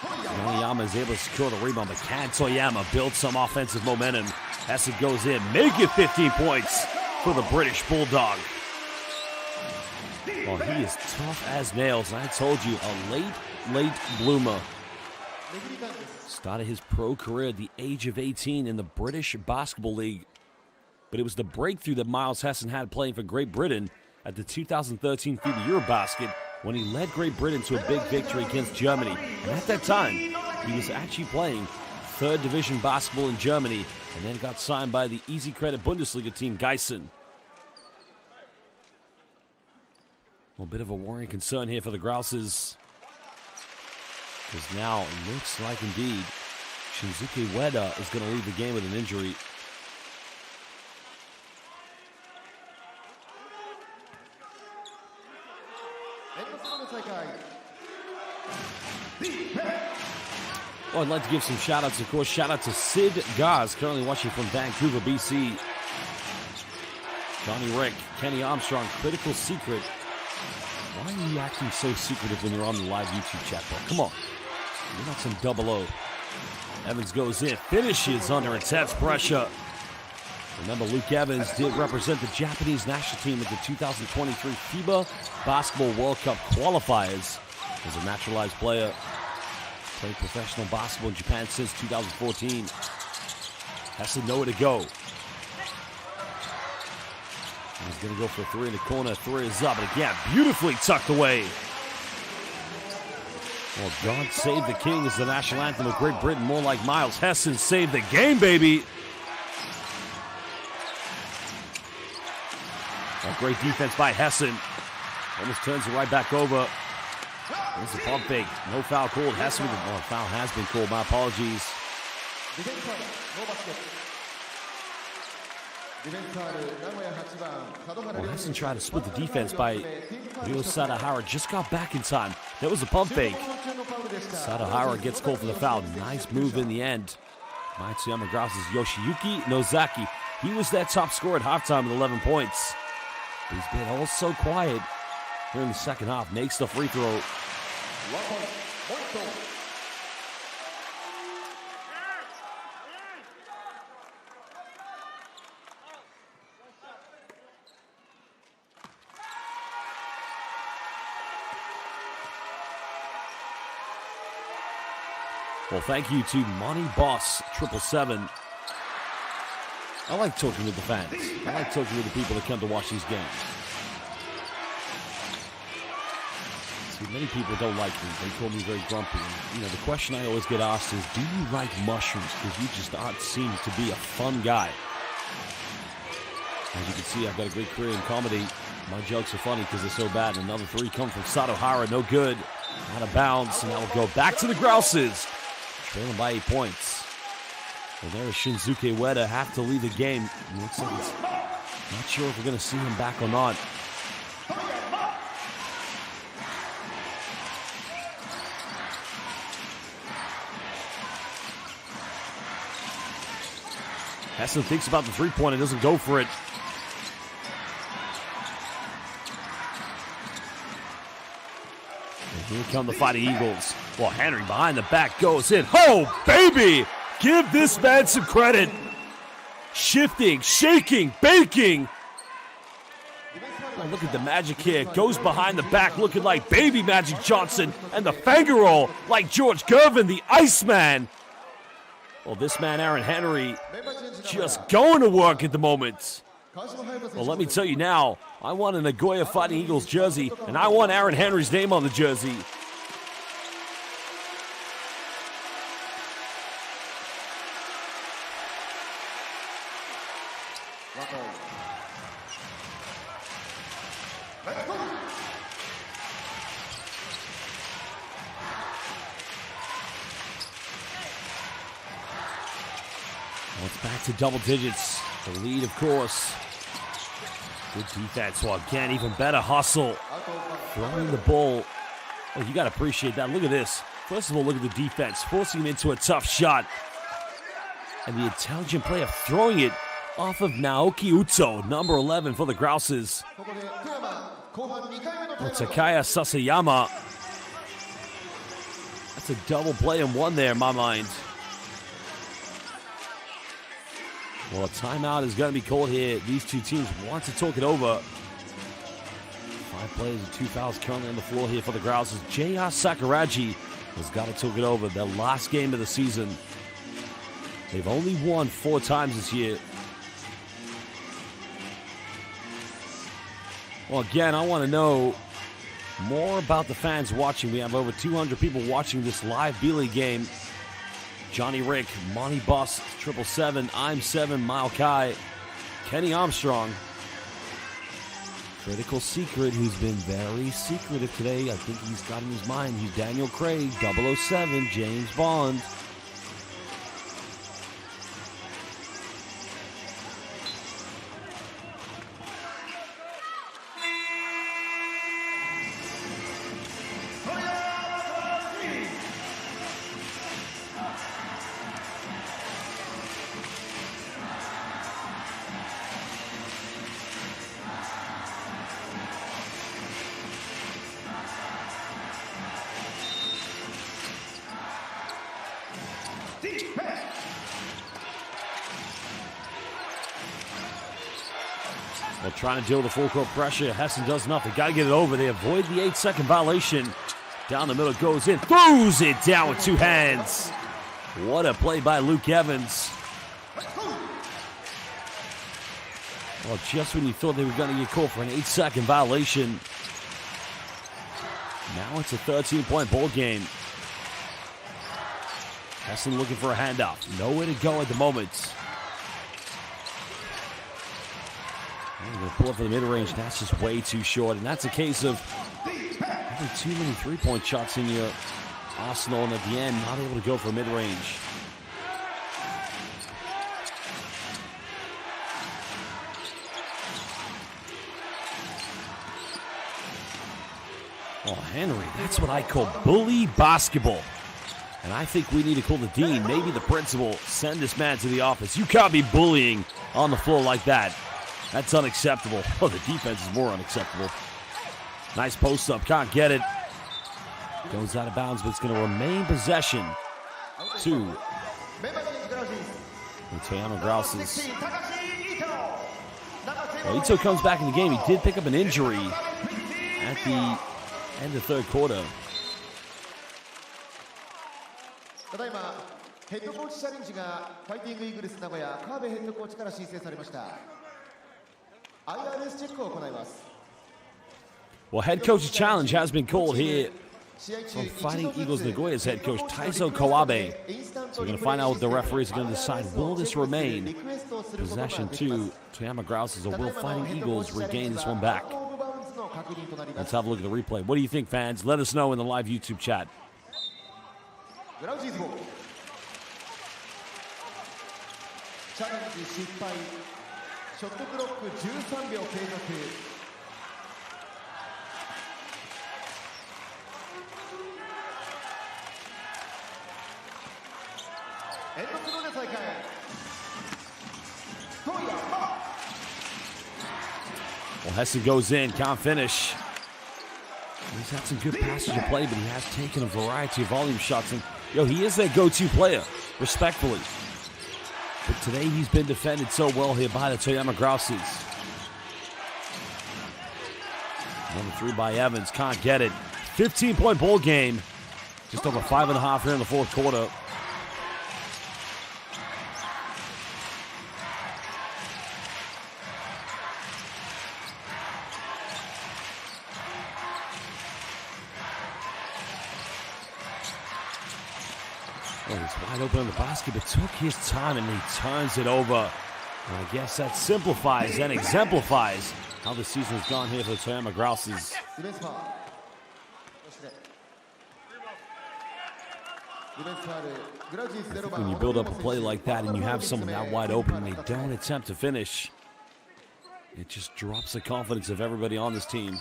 Toyama is able to secure the rebound, but can Toyama build some offensive momentum? Hessen goes in, make it 15 points for the British Bulldog. Well, he is tough as nails. I told you, a late bloomer. Started his pro career at the age of 18 in the British Basketball League. But it was the breakthrough that Miles Hessen had playing for Great Britain at the 2013 FIBA Eurobasket when he led Great Britain to a big victory against Germany. And at that time, he was actually playing third division basketball in Germany and then got signed by the Easy Credit Bundesliga team Gießen. Well, a bit of a worrying concern here for the GROUSES, because now it looks like indeed Shinzuke Ueda is going to leave the game with an injury. Well, I'd like to give some shout-outs, of course. Shout-out to Sid Gaz, currently watching from Vancouver, BC. Johnny Rick, Kenny Armstrong, Critical Secret. Why are you acting so secretive when you're on the live YouTube chat, bro? Come on. You're not some double O. Evans goes in, finishes under intense pressure. Remember, Luke Evans did represent the Japanese national team at the 2023 FIBA Basketball World Cup qualifiers as a naturalized player. Played professional basketball in Japan since 2014. Has to nowhere to go. And he's going to go for a 3 in the corner. 3 is up, and again, beautifully tucked away. Well, God Save the King is the national anthem of Great Britain. More like Miles Hessen saved the game, baby. A great defense by Hessen. Almost turns it right back over. There's the pump fake. No foul called. Hessen, foul has been called. My apologies. Well, Hessen tried to split the defense by Ryo Sadahara. Just got back in time. That was a pump fake. Sadahara gets called for the foul. Nice move in the end. My Toyama GROUSES Yoshiyuki Nozaki. He was that top scorer at halftime with 11 points. But he's been all so quiet here in the second half. Makes the free throw. Well, thank you to Monty Boss 777. I like talking to the fans. I like talking to the people that come to watch these games. See, many people don't like me. They call me very grumpy. And, the question I always get asked is, do you like mushrooms? Because you just aren't seem to be a fun guy. As you can see, I've got a great career in comedy. My jokes are funny because they're so bad. Another three come from Satohara. No good. Out of bounds. And that will go back to the Grouses. Trailing by 8 points. Well, there's Shinsuke Ueda, have to leave the game. Looks like he's not sure if we're going to see him back or not. Hessen thinks about the three-pointer, doesn't go for it. And here come the Fighting Eagles. Well, Henry behind the back goes in. Oh, baby! Give this man some credit. Shifting, shaking, baking. Oh, look at the magic here. Goes behind the back looking like baby Magic Johnson. And the finger roll like George Gervin, the Iceman. Well, this man, Aaron Henry, just going to work at the moment. Well, let me tell you now, I want a Nagoya Fighting Eagles jersey, and I want Aaron Henry's name on the jersey. Well, it's back to double digits. The lead, of course. Good defense. Well, again, even better hustle. Throwing the ball. Oh, you got to appreciate that. Look at this. First of all, look at the defense. Forcing him into a tough shot. And the intelligent play of throwing it off of Naoki Utsu, number 11 for the Grouses. Takaya Sasayama. That's a double play and one there in my mind. Well, a timeout is going to be called here. These two teams want to talk it over. 5 players and 2 fouls currently on the floor here for the Grouses. J.R. Sakuragi has got to talk it over. Their last game of the season. They've only won 4 times this year. Well, again, I want to know more about the fans watching. We have over 200 people watching this live B.LEAGUE game. Johnny Rick, Monty Boss, 777, I'm 7, Mile Kai, Kenny Armstrong. Critical Secret, who's been very secretive today. I think he's got in his mind. He's Daniel Craig, 007, James Bond. Well, trying to deal with the full court pressure. Hessen does nothing. Got to get it over. They avoid the 8-second violation. Down the middle goes in. Throws it down with 2 hands. What a play by Luke Evans. Well, just when you thought they were going to get caught for an 8-second violation. Now it's a 13-point ball game. Hessen looking for a handoff. Nowhere to go at the moment. I'm going to pull up for the mid-range. That's just way too short. And that's a case of having too many three-point shots in your arsenal. And at the end, not able to go for mid-range. Oh, Henry, that's what I call bully basketball. And I think we need to call the dean, maybe the principal, send this man to the office. You can't be bullying on the floor like that. That's unacceptable. Oh, the defense is more unacceptable. Nice post-up. Can't get it. Goes out of bounds, but it's going to remain possession to the TOYAMA Grouses. Well, Ito comes back in the game. He did pick up an injury at the end of the third quarter. ヘッドコーチチャレンジがファイティングイーグルス名古屋川辺ヘッドコーチから申請されました。 IRS チェックを行います。 Well, head coach's challenge has been called here from Fighting Eagles Nagoya's head coach Taiso Kawabe. So we're going to find out what the referees are going to decide. Will this remain possession to Toyama Grouses, or will Fighting Eagles regain this one back? Let's have a look at the replay. What do you think, fans? Let us know in the live YouTube chat. チャレンジ失敗。ショットクロック13秒継続。エンドスローで再開。TOYAMA. Well, Hessen goes in, can't finish. He's had some good passage of play, but he has taken a variety of volume shots. And, he is their go-to player, respectfully. But today he's been defended so well here by the Toyama Grouses. Number 3 by Evans, can't get it. 15-point ball game. Just over 5.5 here in the fourth quarter. Oh, he's wide open on the basket, but took his time and he turns it over. And I guess that simplifies and exemplifies how the season has gone here for the Toyama Grouses. When you build up a play like that and you have someone that wide open and they don't attempt to finish, it just drops the confidence of everybody on this team.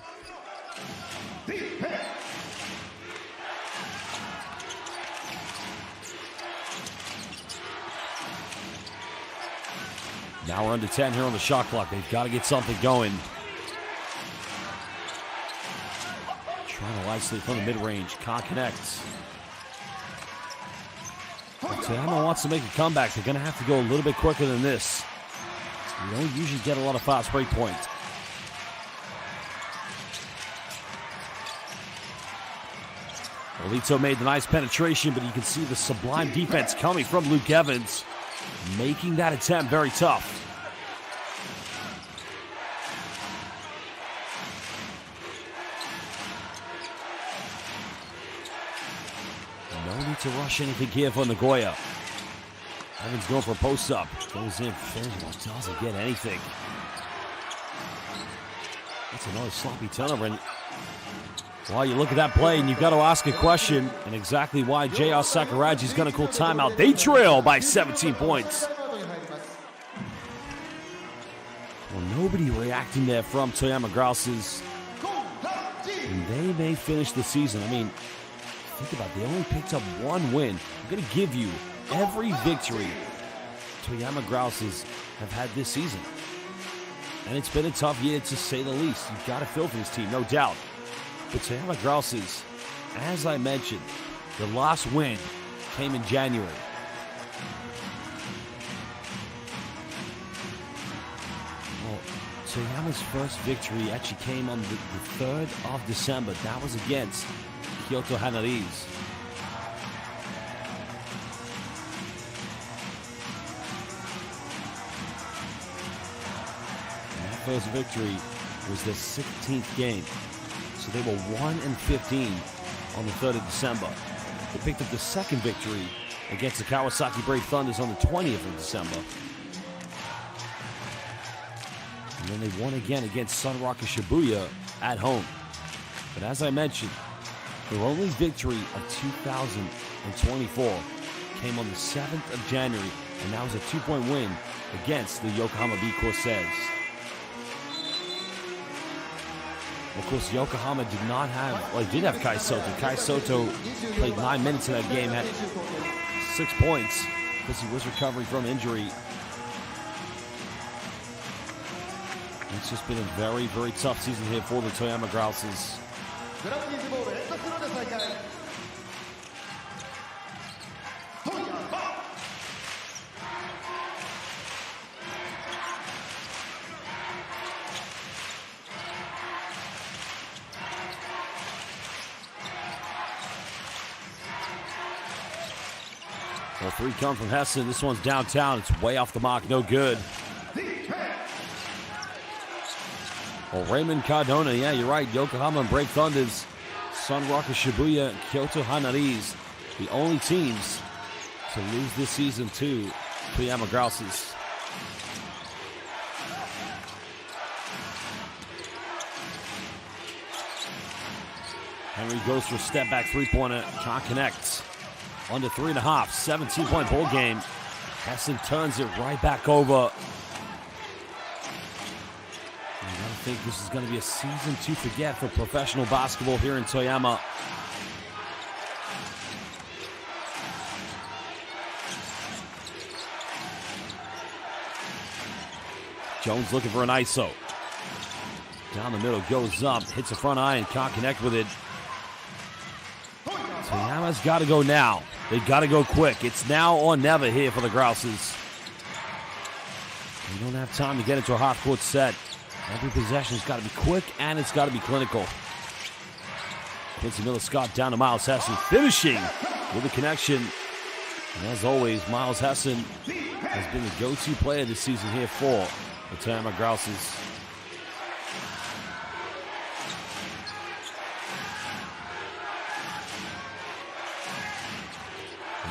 Now we're under 10 here on the shot clock. They've got to get something going. Trying to isolate from the mid-range. Can't connect. Toyama wants to make a comeback. They're going to have to go a little bit quicker than this. You don't usually get a lot of fast break points. Olito made the nice penetration, but you can see the sublime defense coming from Luke Evans, making that attempt very tough. No need to rush anything here for Nagoya. Evans going for a post-up. Goes in, finishes, doesn't get anything. That's another sloppy turnover. And well, you look at that play and you've got to ask a question, and exactly why J.R. Sakuragi is going to call timeout. They trail by 17 points. Well, nobody reacting there from Toyama Grouses. And they may finish the season. I mean, think about it. They only picked up one win. I'm going to give you every victory Toyama Grouses have had this season. And it's been a tough year, to say the least. You've got to feel for this team, no doubt. But Toyama Grouses, as I mentioned, the last win came in January. Well, Toyama's first victory actually came on the 3rd of December. That was against Kyoto Hanari's. And that first victory was their 16th game. So they were 1-15 on the 3rd of December. They picked up the second victory against the Kawasaki Brave Thunders on the 20th of December. And then they won again against Sunrock Shibuya at home. But as I mentioned, their only victory of 2024 came on the 7th of January, and that was a 2-point win against the Yokohama B. Corsairs. Of course, Yokohama did not have, well, they did have Kai Soto. Kai Soto played 9 minutes in that game, had 6 points because he was recovering from injury. It's just been a very, very tough season here for the Toyama Grouses. Well, 3 come from Hessen. This one's downtown. It's way off the mark. No good. Well, Raymond Cardona. Yeah, you're right. Yokohama and Break Thunders, Sunrocker Shibuya, and Kyoto Hanaris, the only teams to lose this season to TOYAMA Grouses. Henry goes for a step-back three-pointer. Can't connect. Under 3.5. 17-point ball game. Hessen turns it right back over. I don't think this is going to be a season to forget for professional basketball here in TOYAMA. Jones looking for an ISO. Down the middle, goes up, hits the front eye and can't connect with it. TOYAMA's got to go now. They got to go quick. It's now or never here for the Grouses. They don't have time to get into a half-court set. Every possession's got to be quick and it's got to be clinical. Quincy Miller-Scott down to Miles Hessen, finishing with a connection. And as always, Miles Hessen has been the go-to player this season here for the TOYAMA Grouses.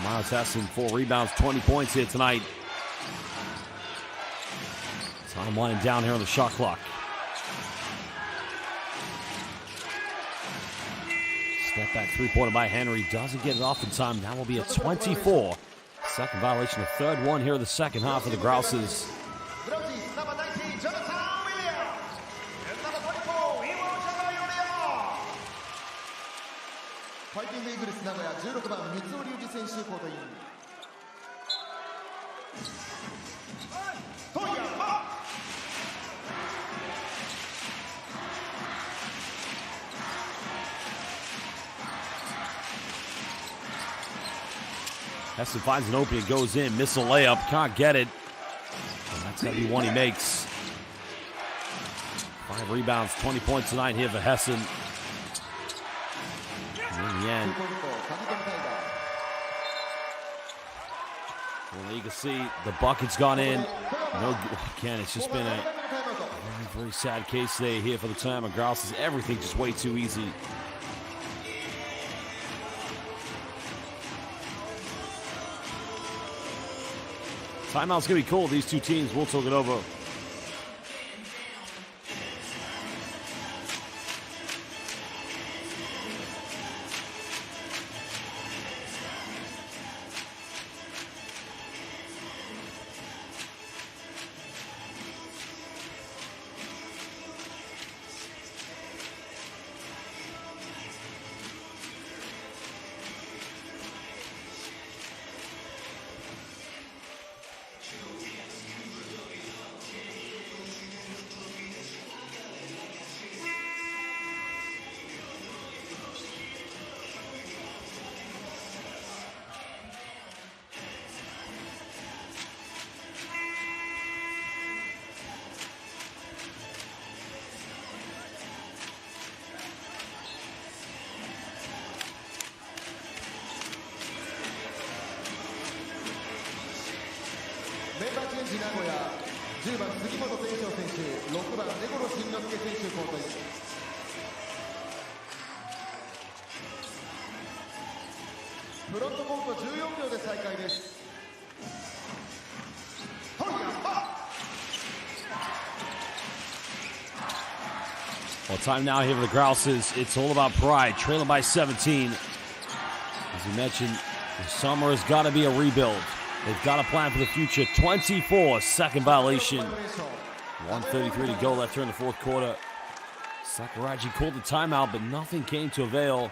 Miles Hessen, 4 rebounds, 20 points here tonight. Time winding down here on the shot clock. Step back three-pointer by Henry. Doesn't get it off in time. That will be a 24. Second violation, the third one here in the second half of the Grouses. Hessen finds an opening, goes in, missile layup, can't get it. And that's going to be one he makes. 5 rebounds, 20 points tonight here for Hessen. And in the end, well, you can see the bucket's gone in. No, again, it's just been a very, very sad case today here for the TOYAMA Grouses. Everything just way too easy. Timeout's going to be cool. These two teams will talk it over. NAGOYA 10番杉本選手選手、6番根頃慎之介選手交代。フロントコート14秒で再開です。Well, time now here for the Grouses. It's all about pride, trailing by 17. As you mentioned, the summer has got to be a rebuild. They've got a plan for the future. 24, second violation. 1:33 to go left here in the fourth quarter. Sakuragi called the timeout, but nothing came to avail.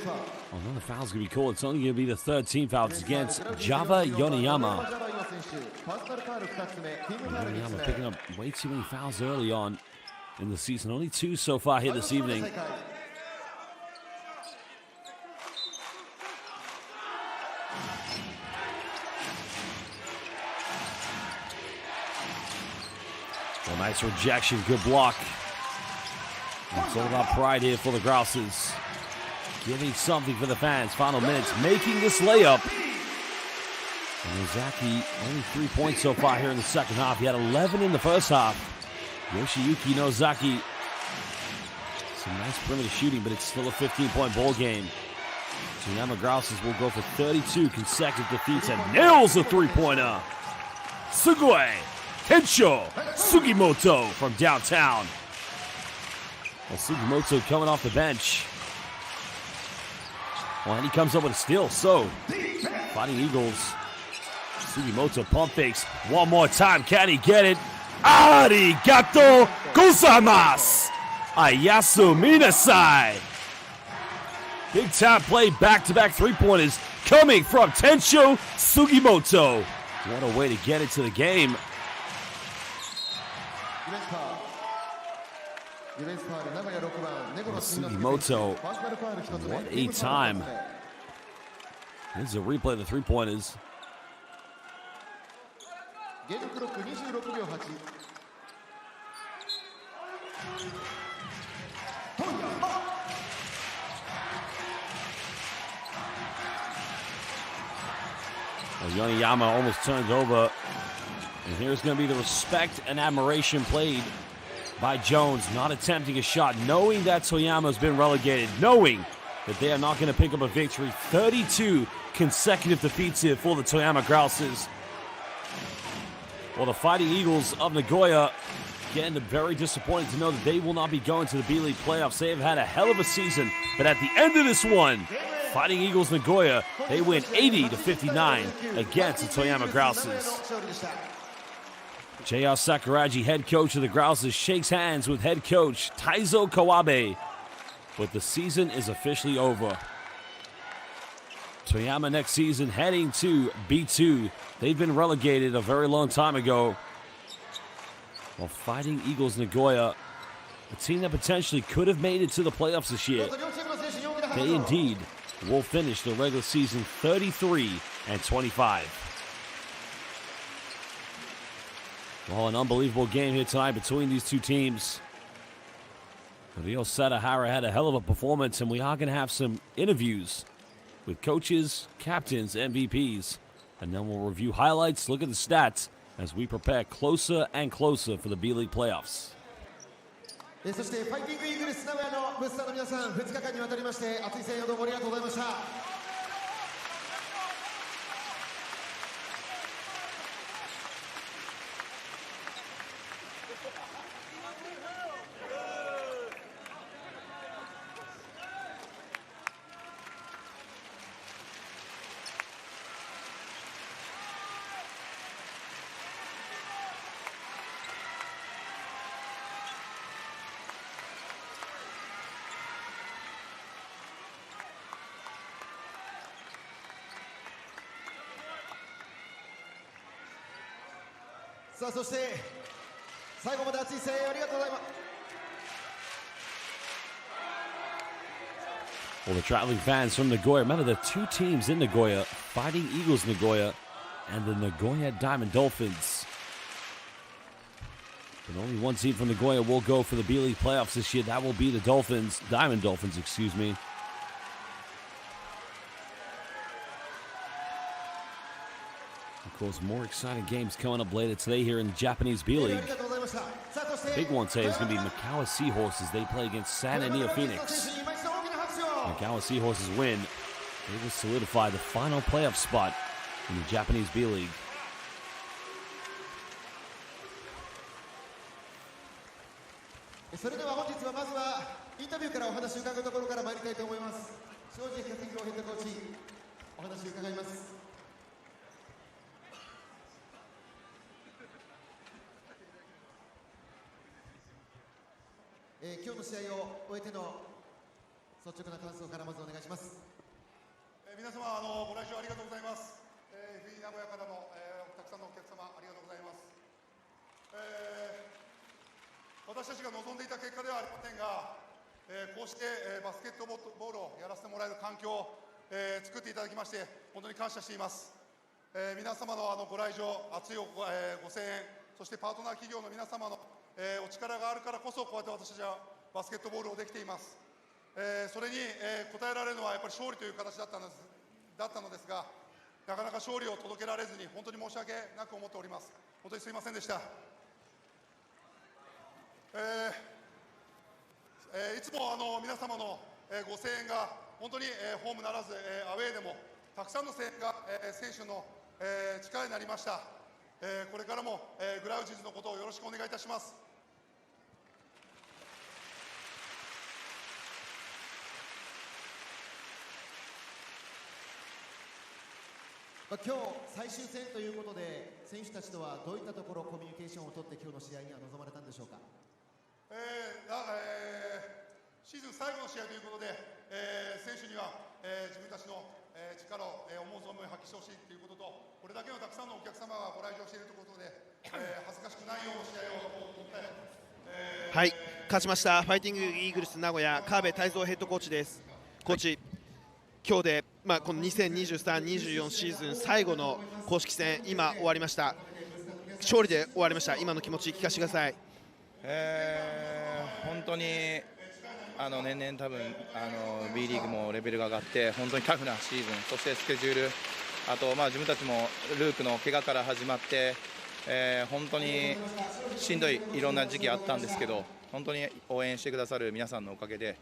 Well, another foul's going to be called. It's only going to be the third team foul. It's against Java Yoneyama. Yoneyama picking up way too many fouls early on in the season. Only 2 so far here this evening. Well, nice rejection, good block. It's all about pride here for the Grouses. Giving something for the fans. Final minutes, making this layup. And Ozaki, only 3 points so far here in the second half. He had 11 in the first half. Yoshiyuki Nozaki. Some nice perimeter shooting, but it's still a 15-point ball game. Toyama Grouses will go for 32 consecutive defeats and nails the three-pointer. Sugoi Tensho Sugimoto from downtown. Well, Sugimoto coming off the bench. Well, and he comes up with a steal. So, Fighting Eagles. Sugimoto pump fakes. One more time. Can he get it? Arigato gozaimasu. Ayasu Minasai. Big time play, back-to-back three-pointers coming from Tensho Sugimoto. What a way to get into the game. Sugimoto, what a time. Here's a replay of the three-pointers. Yoneyama almost turns over. And here's going to be the respect and admiration played by Jones, not attempting a shot, knowing that Toyama's been relegated, knowing that they are not going to pick up a victory. 32 consecutive defeats here for the Toyama Grouses. Well, the Fighting Eagles of Nagoya, again, very disappointed to know that they will not be going to the B.LEAGUE playoffs. They have had a hell of a season, but at the end of this one, Fighting Eagles Nagoya, they win 80-59 against the Toyama Grouses. J.R. Sakuragi, head coach of the Grouses, shakes hands with head coach Taizo Kawabe. But the season is officially over. Toyama next season heading to B2. They've been relegated a very long time ago. While Fighting Eagles Nagoya, a team that potentially could have made it to the playoffs this year, they indeed will finish the regular season 33-25. Well, an unbelievable game here tonight between these two teams. Ryo Sadahara had a hell of a performance, and we are going to have some interviews with coaches, captains, MVPs. And then we'll review highlights, look at the stats, as we prepare closer and closer for the B.LEAGUE playoffs. そしてファイティングイーグルス名古屋のブースターの皆さん、2日間にわたりまして熱い声援をどうもありがとうございました。さあそして最後まで熱い声援ありがとうございます。 Well, the traveling fans from Nagoya, remember the two teams in Nagoya, Fighting Eagles Nagoya and the Nagoya Diamond Dolphins. But only one team from Nagoya will go for the B.LEAGUE playoffs this year. That will be the Dolphins, Diamond Dolphins, excuse me. Of course, more exciting games coming up later today here in the Japanese B.LEAGUE. Big one today is going to be Makawa Seahorses. They play against San Antonio Phoenix. Makawa Seahorses win. They will solidify the final playoff spot in the Japanese B.LEAGUE. そしてパートナー企業の皆様の、お力があるからこそ、こうやって私たちはバスケットボールをできています。それに、応えられるのはやっぱり勝利という形だったのですが、なかなか勝利を届けられずに本当に申し訳なく思っております。本当にすいませんでした。いつも皆様のご声援が本当にホームならずアウェーでもたくさんの声援が選手の力になりました。これからもグラウジーズのことをよろしくお願いいたします。今日最終戦ということで、選手たちとはどういったところコミュニケーションを取って今日の試合には臨まれたんでしょうか。シーズン最後の試合ということで、選手には、自分たちの、力を、思う存分発揮してほしいということと、これだけのたくさんのお客様がご来場しているということで、恥ずかしくないような試合を取って、はい、勝ちましたファイティングイーグルス名古屋川辺泰造ヘッドコーチです。コーチ、今日で、この2023-24シーズン最後の公式戦、今終わりました。勝利で終わりました。今の気持ち聞かせてください。本当に年々多分B リーグもレベルが上がって本当にタフなシーズン、そしてスケジュール、あと自分たちもルークの怪我から始まって、本当にしんどいいろんな時期あったんですけど、本当に応援してくださる皆さんのおかげで、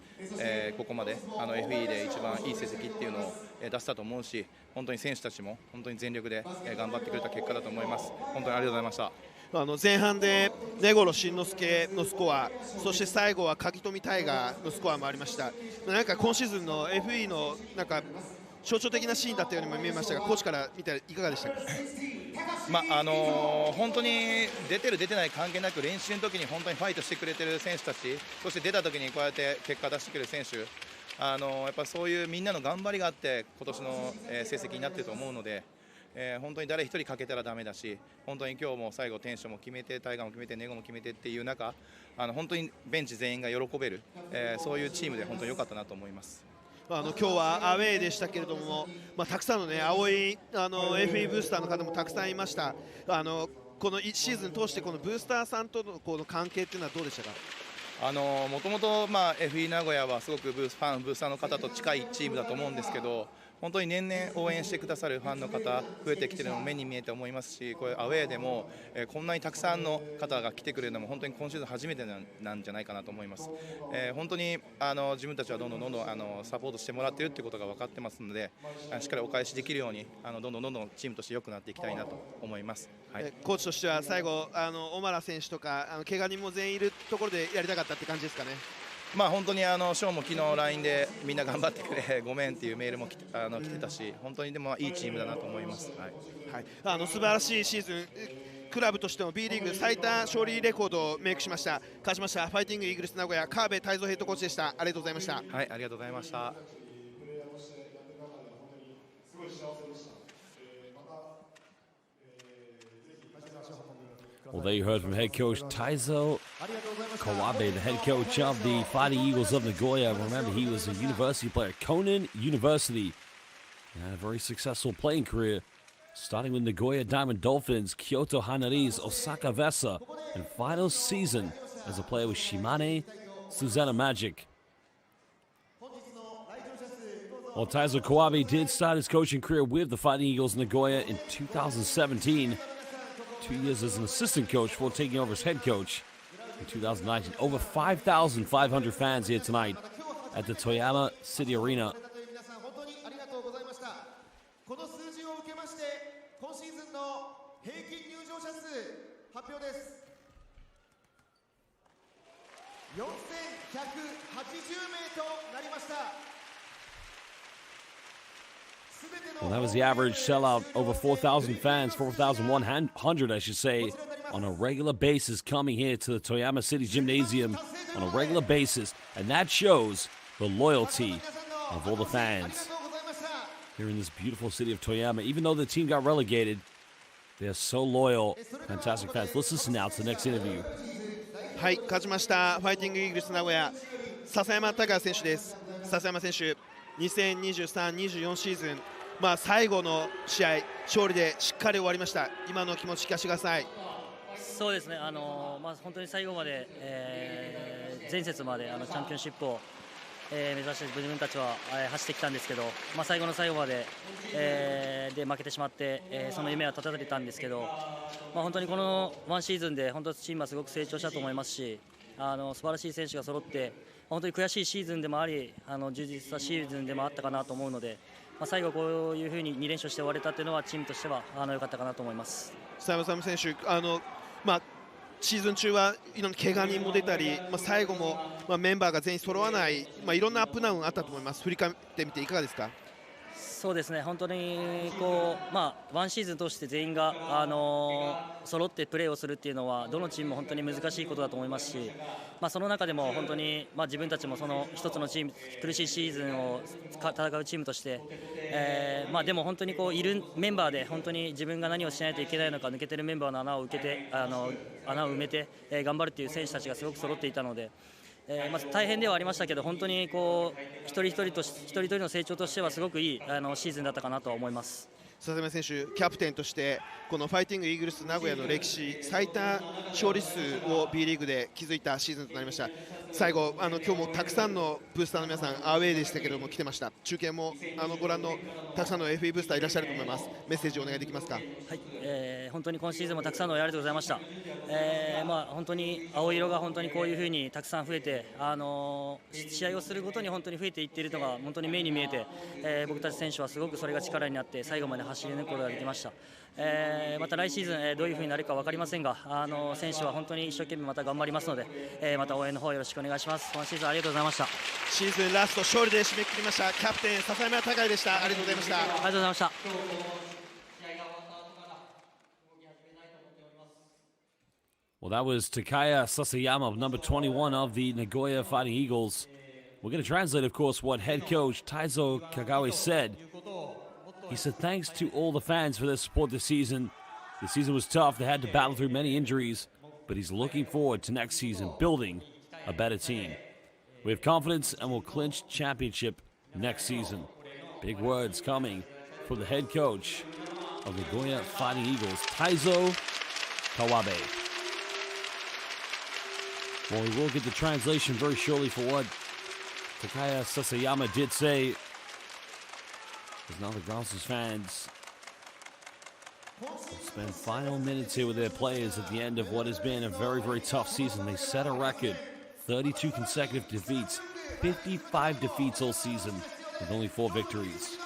ここまでFE で一番いい成績っていうのを出したと思うし、本当に選手たちも本当に全力で頑張ってくれた結果だと思います。本当にありがとうございました。前半で根頃慎之介のスコア、そして最後は鍵富タイガーのスコアもありました。なんか今シーズンの FE のなんか象徴的なシーンだったようにも見えましたが、コーチから見ていかがでしたか。本当に出てる出てない関係なく練習の時に本当にファイトしてくれてる選手たち、そして出た時にこうやって結果出してくれる選手、やっぱそういうみんなの頑張りがあって今年の成績になっていると思うので、本当に誰一人欠けたらだめだし、本当に今日も最後テンションも決めて、タイガーも決めて、ネゴも決めてっていう中、本当にベンチ全員が喜べる、そういうチームで本当に良かったなと思います。今日はアウェーでしたけれども、たくさんの、青いFE ブースターの方もたくさんいました。この1シーズン通してこのブースターさんとのこの関係っていうのはどうでしたか。もともとFE 名古屋はすごくブースターの方と近いチームだと思うんですけど、本当に年々応援してくださるファンの方増えてきているのも目に見えて思いますし、これアウェーでも、こんなにたくさんの方が来てくれるのも本当に今シーズン初めてなんじゃないかなと思います。本当に自分たちはどんどんサポートしてもらっているということが分かってますので、しっかりお返しできるようにどんどんチームとして良くなっていきたいなと思います。はい、コーチとしては最後小原選手とか怪我人も全員いるところでやりたかったって感じですかね。本当にショーも昨日 LINE でみんな頑張ってくれごめんっていうメールも来てたし、本当にでもいいチームだなと思います。はい、素晴らしいシーズン、クラブとしても B リーグ最多勝利レコードをメイクしました。勝ちましたファイティングイーグルス名古屋川辺泰造ヘッドコーチでした。ありがとうございました。はい、ありがとうございました。Well, there you heard from head coach Taizo Kawabe, the head coach of the Fighting Eagles of Nagoya. Remember, he was a university player, Konan University. And had a very successful playing career, starting with Nagoya Diamond Dolphins, Kyoto Hanaris, Osaka Vesa, and final season as a player with Shimane Susanna Magic. Well, Taizo Kawabe did start his coaching career with the Fighting Eagles Nagoya in 2017. 2 years as an assistant coach before taking over as head coach in 2019. Over 5,500 fans here tonight at the Toyama City Arena. この数字を受けまして、今シーズンの平均入場者数発表です。4180名となりました。Well, that was the average sellout. Over 4,000 fans, 4,100, I should say, on a regular basis coming here to the Toyama City Gymnasium on a regular basis. And that shows the loyalty of all the fans here in this beautiful city of Toyama. Even though the team got relegated, they're so loyal. Fantastic fans. Let's listen now to the next interview. はい、勝ちましたファイティングイーグルス名古屋笹山隆選手です。笹山選手、2023-24シーズン、最後の試合勝利でしっかり終わりました。今の気持ち聞かせてください。そうですね、本当に最後まで、前節までチャンピオンシップを、目指して自分たちは、走ってきたんですけど、最後の最後まで、で負けてしまって、その夢は立たれたんですけど、本当にこのワンシーズンで本当チームはすごく成長したと思いますし、素晴らしい選手が揃って本当に悔しいシーズンでもあり、充実したシーズンでもあったかなと思うので、最後こういうふうに2連勝して終われたというのはチームとしては良かったかなと思います。佐山選手、シーズン中はいろんな怪我人も出たり、最後も、メンバーが全員揃わない、いろんなアップダウンあったと思います。振り返ってみていかがですか？そうですね、本当にワンシーズン通して全員が、揃ってプレーをするっていうのはどのチームも本当に難しいことだと思いますし、その中でも本当に、自分たちもその一つのチーム、苦しいシーズンを戦うチームとして、でも本当にいるメンバーで本当に自分が何をしないといけないのか、抜けてるメンバーの穴を埋めて、頑張るっていう選手たちがすごく揃っていたので。大変ではありましたけど、本当に一人一人の成長としてはすごくいいシーズンだったかなと思います。佐々木選手、キャプテンとしてこのファイティングイーグルス名古屋の歴史最多勝利数を B リーグで築いたシーズンとなりました。最後今日もたくさんのブースターの皆さんアウェーでしたけれども来てました。中継もご覧のたくさんの FE ブースターいらっしゃると思います。メッセージお願いできますか？はい、本当に今シーズンもたくさんの応援ありがとうございました。本当に青色が本当にこういうふうにたくさん増えて、試合をするごとに本当に増えていっているのが本当に目に見えて、僕たち選手はすごくそれが力になって最後まで走り抜くことができました。また来シーズン、どういうふうになるか分かりませんが、選手は本当に一生懸命また頑張りますので、また応援の方よろしくお願いします。今シーズンありがとうございました。シーズンラスト勝利で締めくくりましたキャプテン笹山孝でした。ありがとうございました。ありがとうございました。Well, that was Takaya Sasayama, number 21 of the Nagoya Fighting Eagles. We're going to translate, of course, what head coach Taizo Kagawa said. He said thanks to all the fans for their support this season. The season was tough. They had to battle through many injuries, but he's looking forward to next season, building a better team. We have confidence and will clinch championship next season. Big words coming from the head coach of the Nagoya Fighting Eagles, Taizo Kawabe. Well, we will get the translation very shortly for what Takaya Sasayama did say. Because now the GROUSES fans will spend final minutes here with their players at the end of what has been a very, very tough season. They set a record, 32 consecutive defeats, 55 defeats all season with only 4 victories.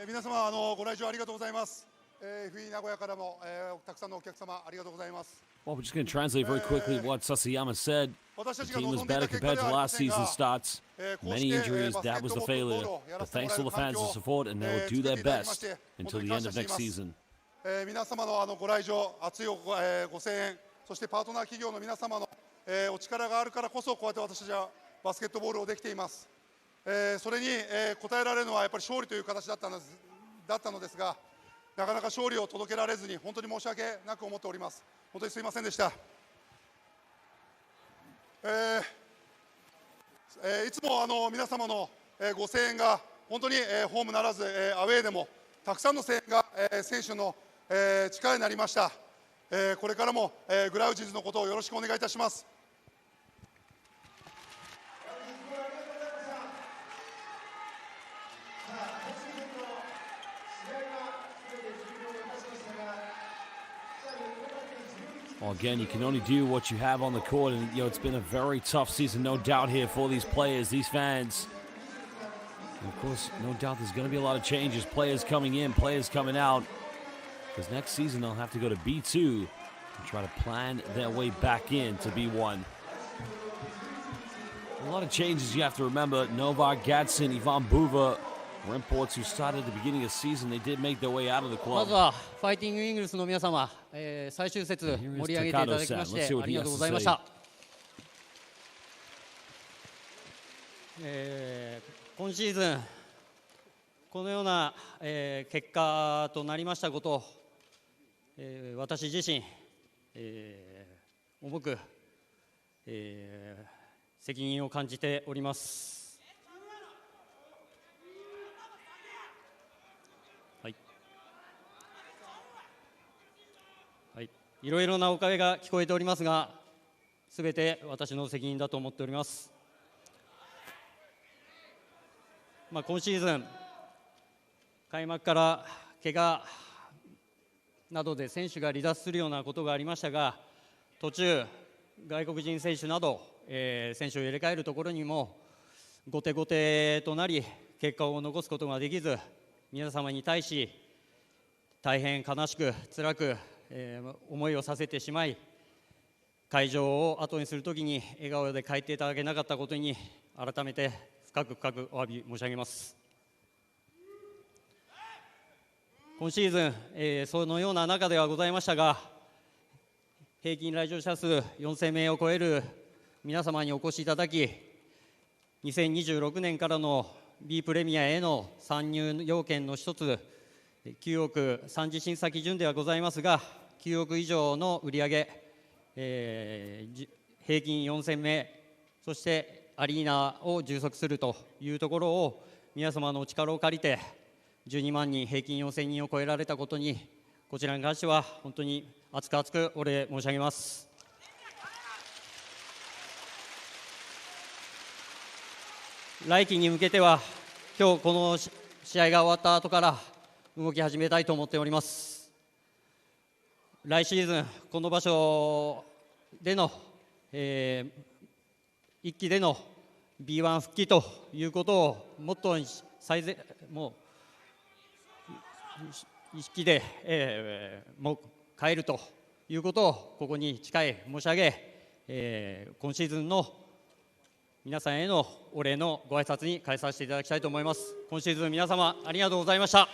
FE ご来場ありがとうございます。FE 名古屋からも、たくさんのお客様ありがとうございます。 Well, we're just going to translate very quickly what Sasayama said. The team was better compared to last season's starts. Many injuries, that was the failure. But thanks to the fans' support, and they will do their best until the end of next season. 皆様のご来場、熱いご声援、そしてパートナー企業の皆様のお力があるからこそ、こうやって私たちはバスケットボールをできています。それに応えられるのはやっぱり勝利という形だったのですが、なかなか勝利を届けられずに本当に申し訳なく思っております。本当にすいませんでした。いつも皆様のご声援が本当にホームならずアウェーでもたくさんの声援が選手の力になりました。これからもグラウジーズのことをよろしくお願いいたします。Well, again, you can only do what you have on the court, and it's been a very tough season, no doubt here for these players, these fans. And of course, no doubt there's going to be a lot of changes, players coming in, players coming out, because next season they'll have to go to B2 and try to plan their way back in to B1. A lot of changes you have to remember. Novak Gadsden, Ivan Buva were imports who started at the beginning of the season. They did make their way out of the club. まずはファイティングイーグルスの皆様、最終節盛り上げていただきましてありがとうございました。今シーズンこのような、結果となりましたことを、私自身、重く、責任を感じております。はい、はい、いろいろなお声が聞こえておりますが、すべて私の責任だと思っております。今シーズン開幕から怪我などで選手が離脱するようなことがありましたが、途中外国人選手など、選手を入れ替えるところにも後手後手となり結果を残すことができず、皆様に対し大変悲しく辛く、思いをさせてしまい、会場を後にするときに笑顔で帰っていただけなかったことに改めて深くお詫び申し上げます。今シーズン、そのような中ではございましたが、平均来場者数4000名を超える皆様にお越しいただき、2026年からの B プレミアへの参入要件の一つ、9億3次審査基準ではございますが、9億以上の売上、平均4000名、そしてアリーナを充足するというところを皆様のお力を借りて12万人、平均4000人を超えられたことに、こちらに関しては本当に厚くお礼申し上げます。来季に向けては今日この試合が終わった後から動き始めたいと思っております。来シーズンこの場所での、一期での B1 復帰ということをもっともう意識で、もう変えるということをここに誓い申し上げ、今シーズンの皆さんへのお礼のご挨拶に変えさせていただきたいと思います。今シーズン皆様ありがとうございました。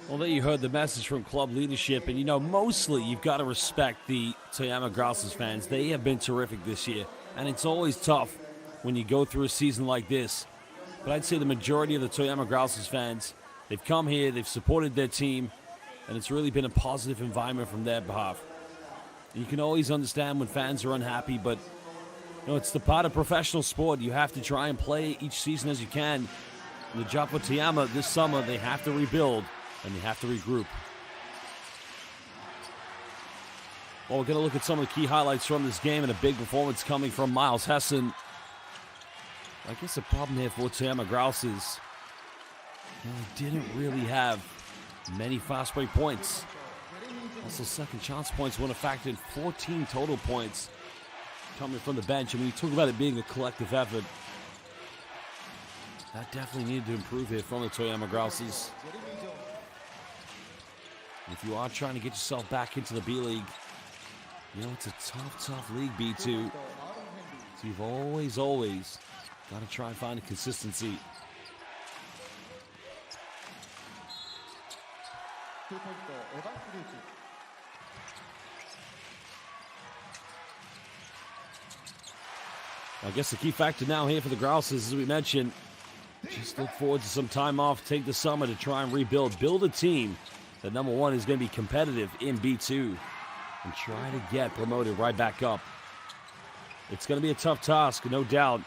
Well, there you heard the message from club leadership, and mostly you've got to respect the Toyama GROUSES fans. They have been terrific this year, and it's always tough when you go through a season like this. But I'd say the majority of the Toyama GROUSES fans, they've come here, they've supported their team, and it's really been a positive environment from their behalf. And you can always understand when fans are unhappy, but it's the part of professional sport. You have to try and play each season as you can. And the job for Toyama this summer, they have to rebuild. And they have to regroup. Well, we're going to look at some of the key highlights from this game, and a big performance coming from Miles Hessen. I guess the problem here for Toyama GROUSES, they didn't really have many fast break points. Also, second chance points wouldn't have factored in 14 total points coming from the bench. And when you talk about it being a collective effort, that definitely needed to improve here from the Toyama GROUSES. If you are trying to get yourself back into the B-League, it's a tough league, B2. So you've always got to try and find a consistency. I guess the key factor now here for the GROUSES, as we mentioned, just look forward to some time off, take the summer to try and rebuild, build a team that number one is going to be competitive in B2 and try to get promoted right back up. It's going to be a tough task, no doubt.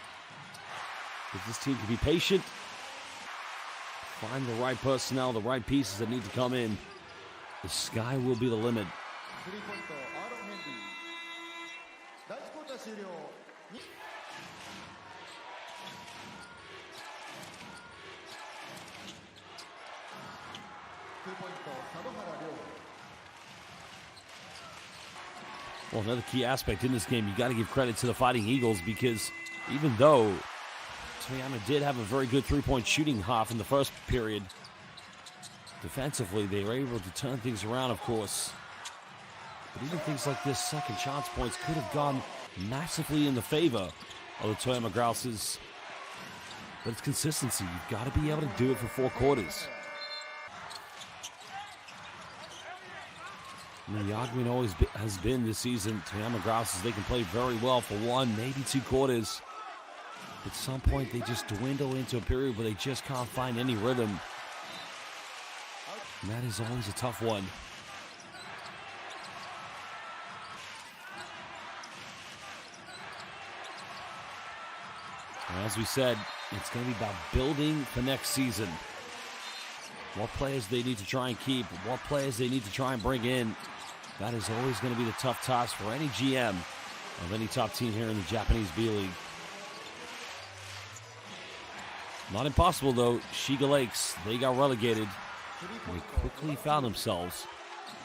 But this team can be patient, find the right personnel, the right pieces that need to come in. The sky will be the limit. Well, another key aspect in this game, you got to give credit to the Fighting Eagles, because even though Toyama did have a very good three-point shooting half in the first period, defensively they were able to turn things around, of course. But even things like this, second chance points could have gone massively in the favor of the Toyama Grouses. But it's consistency. You've got to be able to do it for 4 quarters. I mean, the argument always has been this season, Toyama Grouses, they can play very well for 1, maybe 2 quarters. At some point, they just dwindle into a period where they just can't find any rhythm. And that is always a tough one. And as we said, it's going to be about building for next season. What players they need to try and keep, what players they need to try and bring in. That is always going to be the tough task for any GM of any top team here in the Japanese B-League. Not impossible, though. Shiga Lakes, they got relegated. They quickly found themselves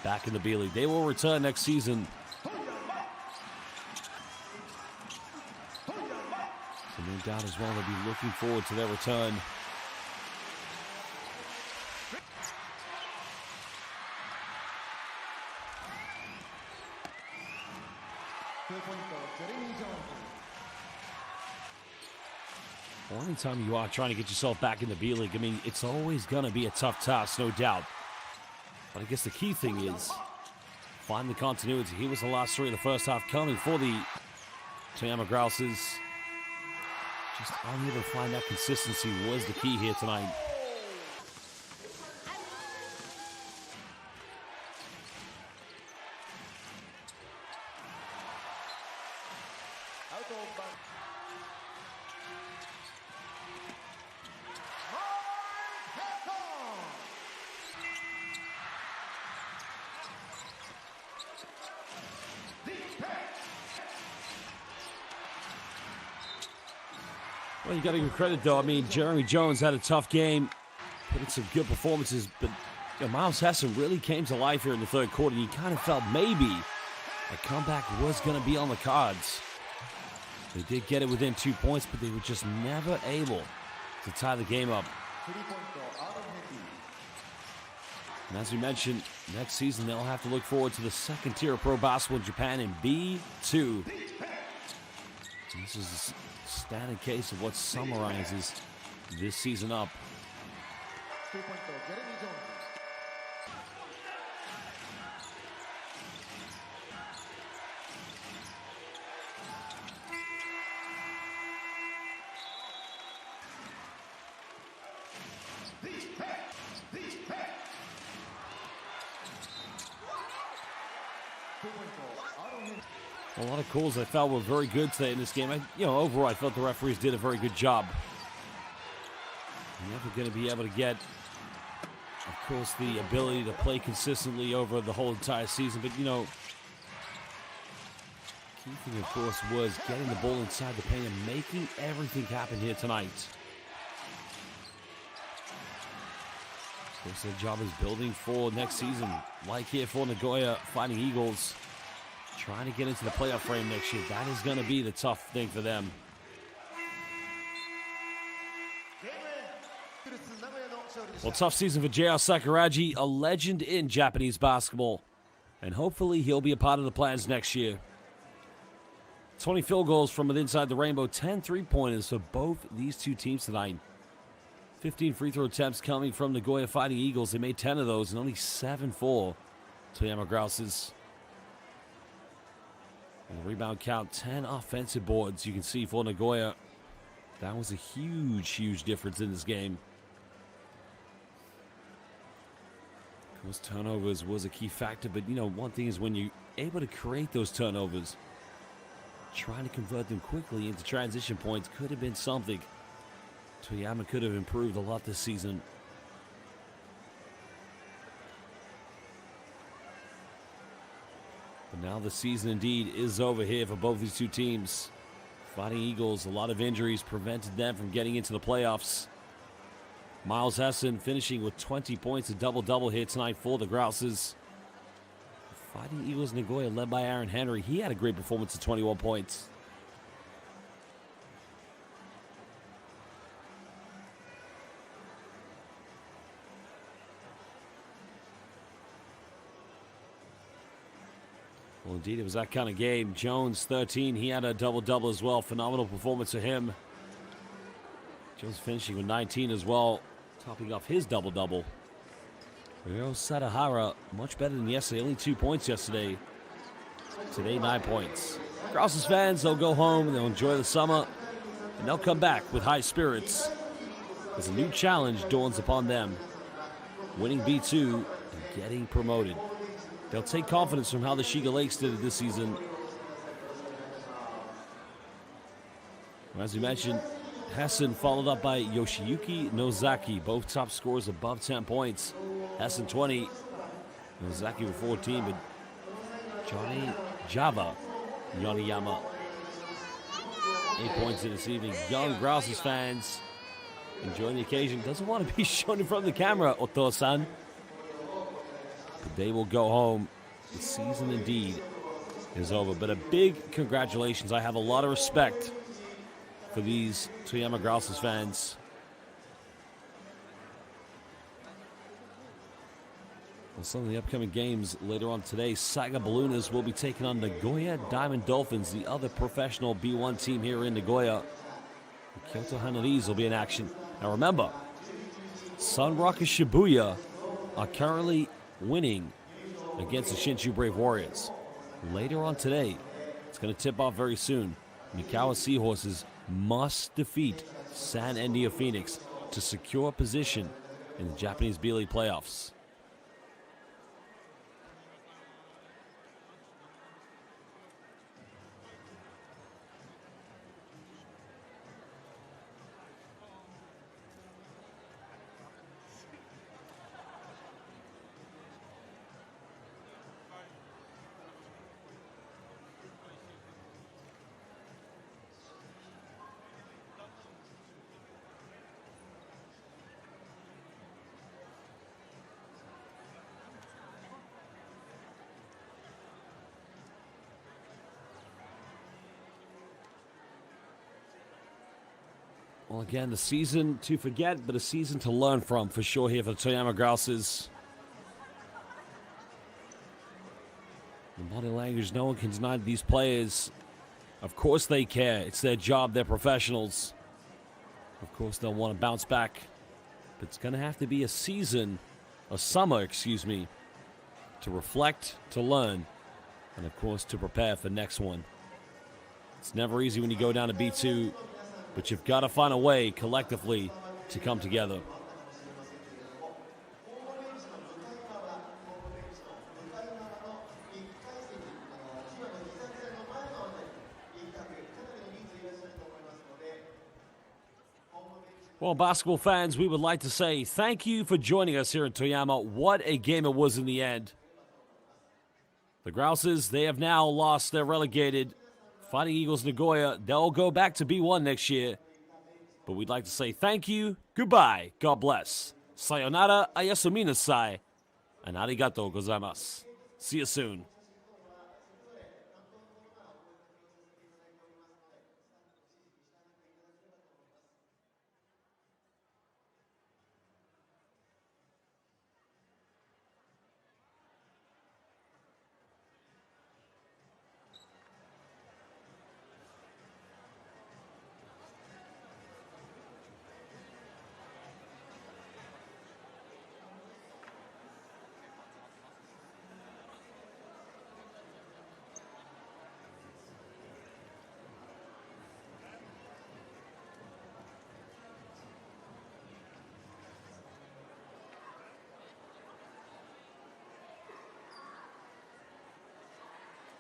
back in the B-League. They will return next season. So no doubt as well, they'll be looking forward to their return. Well, anytime you are trying to get yourself back in the B-League, I mean, it's always going to be a tough task, no doubt. But I guess the key thing is find the continuity. Here was the last 3 of the first half coming for the Toyama Grouses. Just unable to find that consistency was the key here tonight. Well, you got to give credit, though. I mean, Jeremy Jones had a tough game, put in some good performances, but Miles Hessen really came to life here in the third quarter. You kind of felt maybe a comeback was going to be on the cards. They did get it within 2 points, but they were just never able to tie the game up. And as we mentioned, next season they'll have to look forward to the second tier of pro basketball in Japan in B2. This is a standing case of what summarizes this season up. A lot of calls I felt were very good today in this game. Overall, I felt the referees did a very good job. You're never going to be able to get, of course, the ability to play consistently over the whole entire season. But, key thing, of course, was getting the ball inside the paint and making everything happen here tonight. Of course, their job is building for next season, like here for Nagoya Fighting Eagles. Trying to get into the playoff frame next year. That is going to be the tough thing for them. Well, tough season for J.R. Sakuragi, a legend in Japanese basketball. And hopefully he'll be a part of the plans next year. 20 field goals from inside the rainbow, 10 three-pointers for both these two teams tonight. 15 free throw attempts coming from Nagoya Fighting Eagles. They made 10 of those and only 7 for Toyama Grouses. And the rebound count, 10 offensive boards. You can see for Nagoya, that was a huge, huge difference in this game. Of course, turnovers was a key factor, but one thing is when you're able to create those turnovers, trying to convert them quickly into transition points could have been something. Toyama could have improved a lot this season. But now the season indeed is over here for both these two teams. Fighting Eagles, a lot of injuries prevented them from getting into the playoffs. Miles Hessen finishing with 20 points, a double-double here tonight for the Grouses. Fighting Eagles Nagoya led by Aaron Henry. He had a great performance at 21 points. Well, indeed, it was that kind of game. Jones, 13. He had a double-double as well. Phenomenal performance for him. Jones finishing with 19 as well, topping off his double-double. Ryo Sadahara, much better than yesterday. Only 2 points yesterday. Today, 9 points. Grouses fans, they'll go home and they'll enjoy the summer. And they'll come back with high spirits as a new challenge dawns upon them. Winning B2 and getting promoted. They'll take confidence from how the Shiga Lakes did it this season. As we mentioned, Hessen followed up by Yoshiyuki Nozaki, both top scorers above 10 points. Hessen 20, Nozaki with 14, but Johnny Java Yoniyama 8 points in this evening. Young Grouses fans enjoying the occasion. Doesn't want to be shown in front of the camera, Oto-san. But they will go home. The season indeed is over. But a big congratulations. I have a lot of respect for these Toyama Grouses fans. Well, some of the upcoming games later on today, Saga Ballooners will be taking on Nagoya Diamond Dolphins, the other professional B1 team here in Nagoya. The Kyoto Hanarese will be in action. Now remember, Sunrock and Shibuya are currently winning against the Shinshu Brave Warriors. Later on today, it's going to tip off very soon. Mikawa Seahorses must defeat San Endia Phoenix to secure a position in the Japanese B.LEAGUE playoffs. Well, again, the season to forget, but a season to learn from for sure here for the Toyama Grouses. The body language, no one can deny these players. Of course they care. It's their job. They're professionals. Of course they'll want to bounce back. But it's going to have to be a summer, to reflect, to learn, and of course to prepare for next one. It's never easy when you go down to B2. But you've got to find a way collectively to come together. Well, basketball fans, we would like to say thank you for joining us here in Toyama. What a game it was in the end. The Grouses, they have now lost. They're relegated. Fighting Eagles Nagoya, they'll go back to B1 next year. But we'd like to say thank you, goodbye, God bless. Sayonara, ayasumi nasai, and arigatou gozaimasu. See you soon.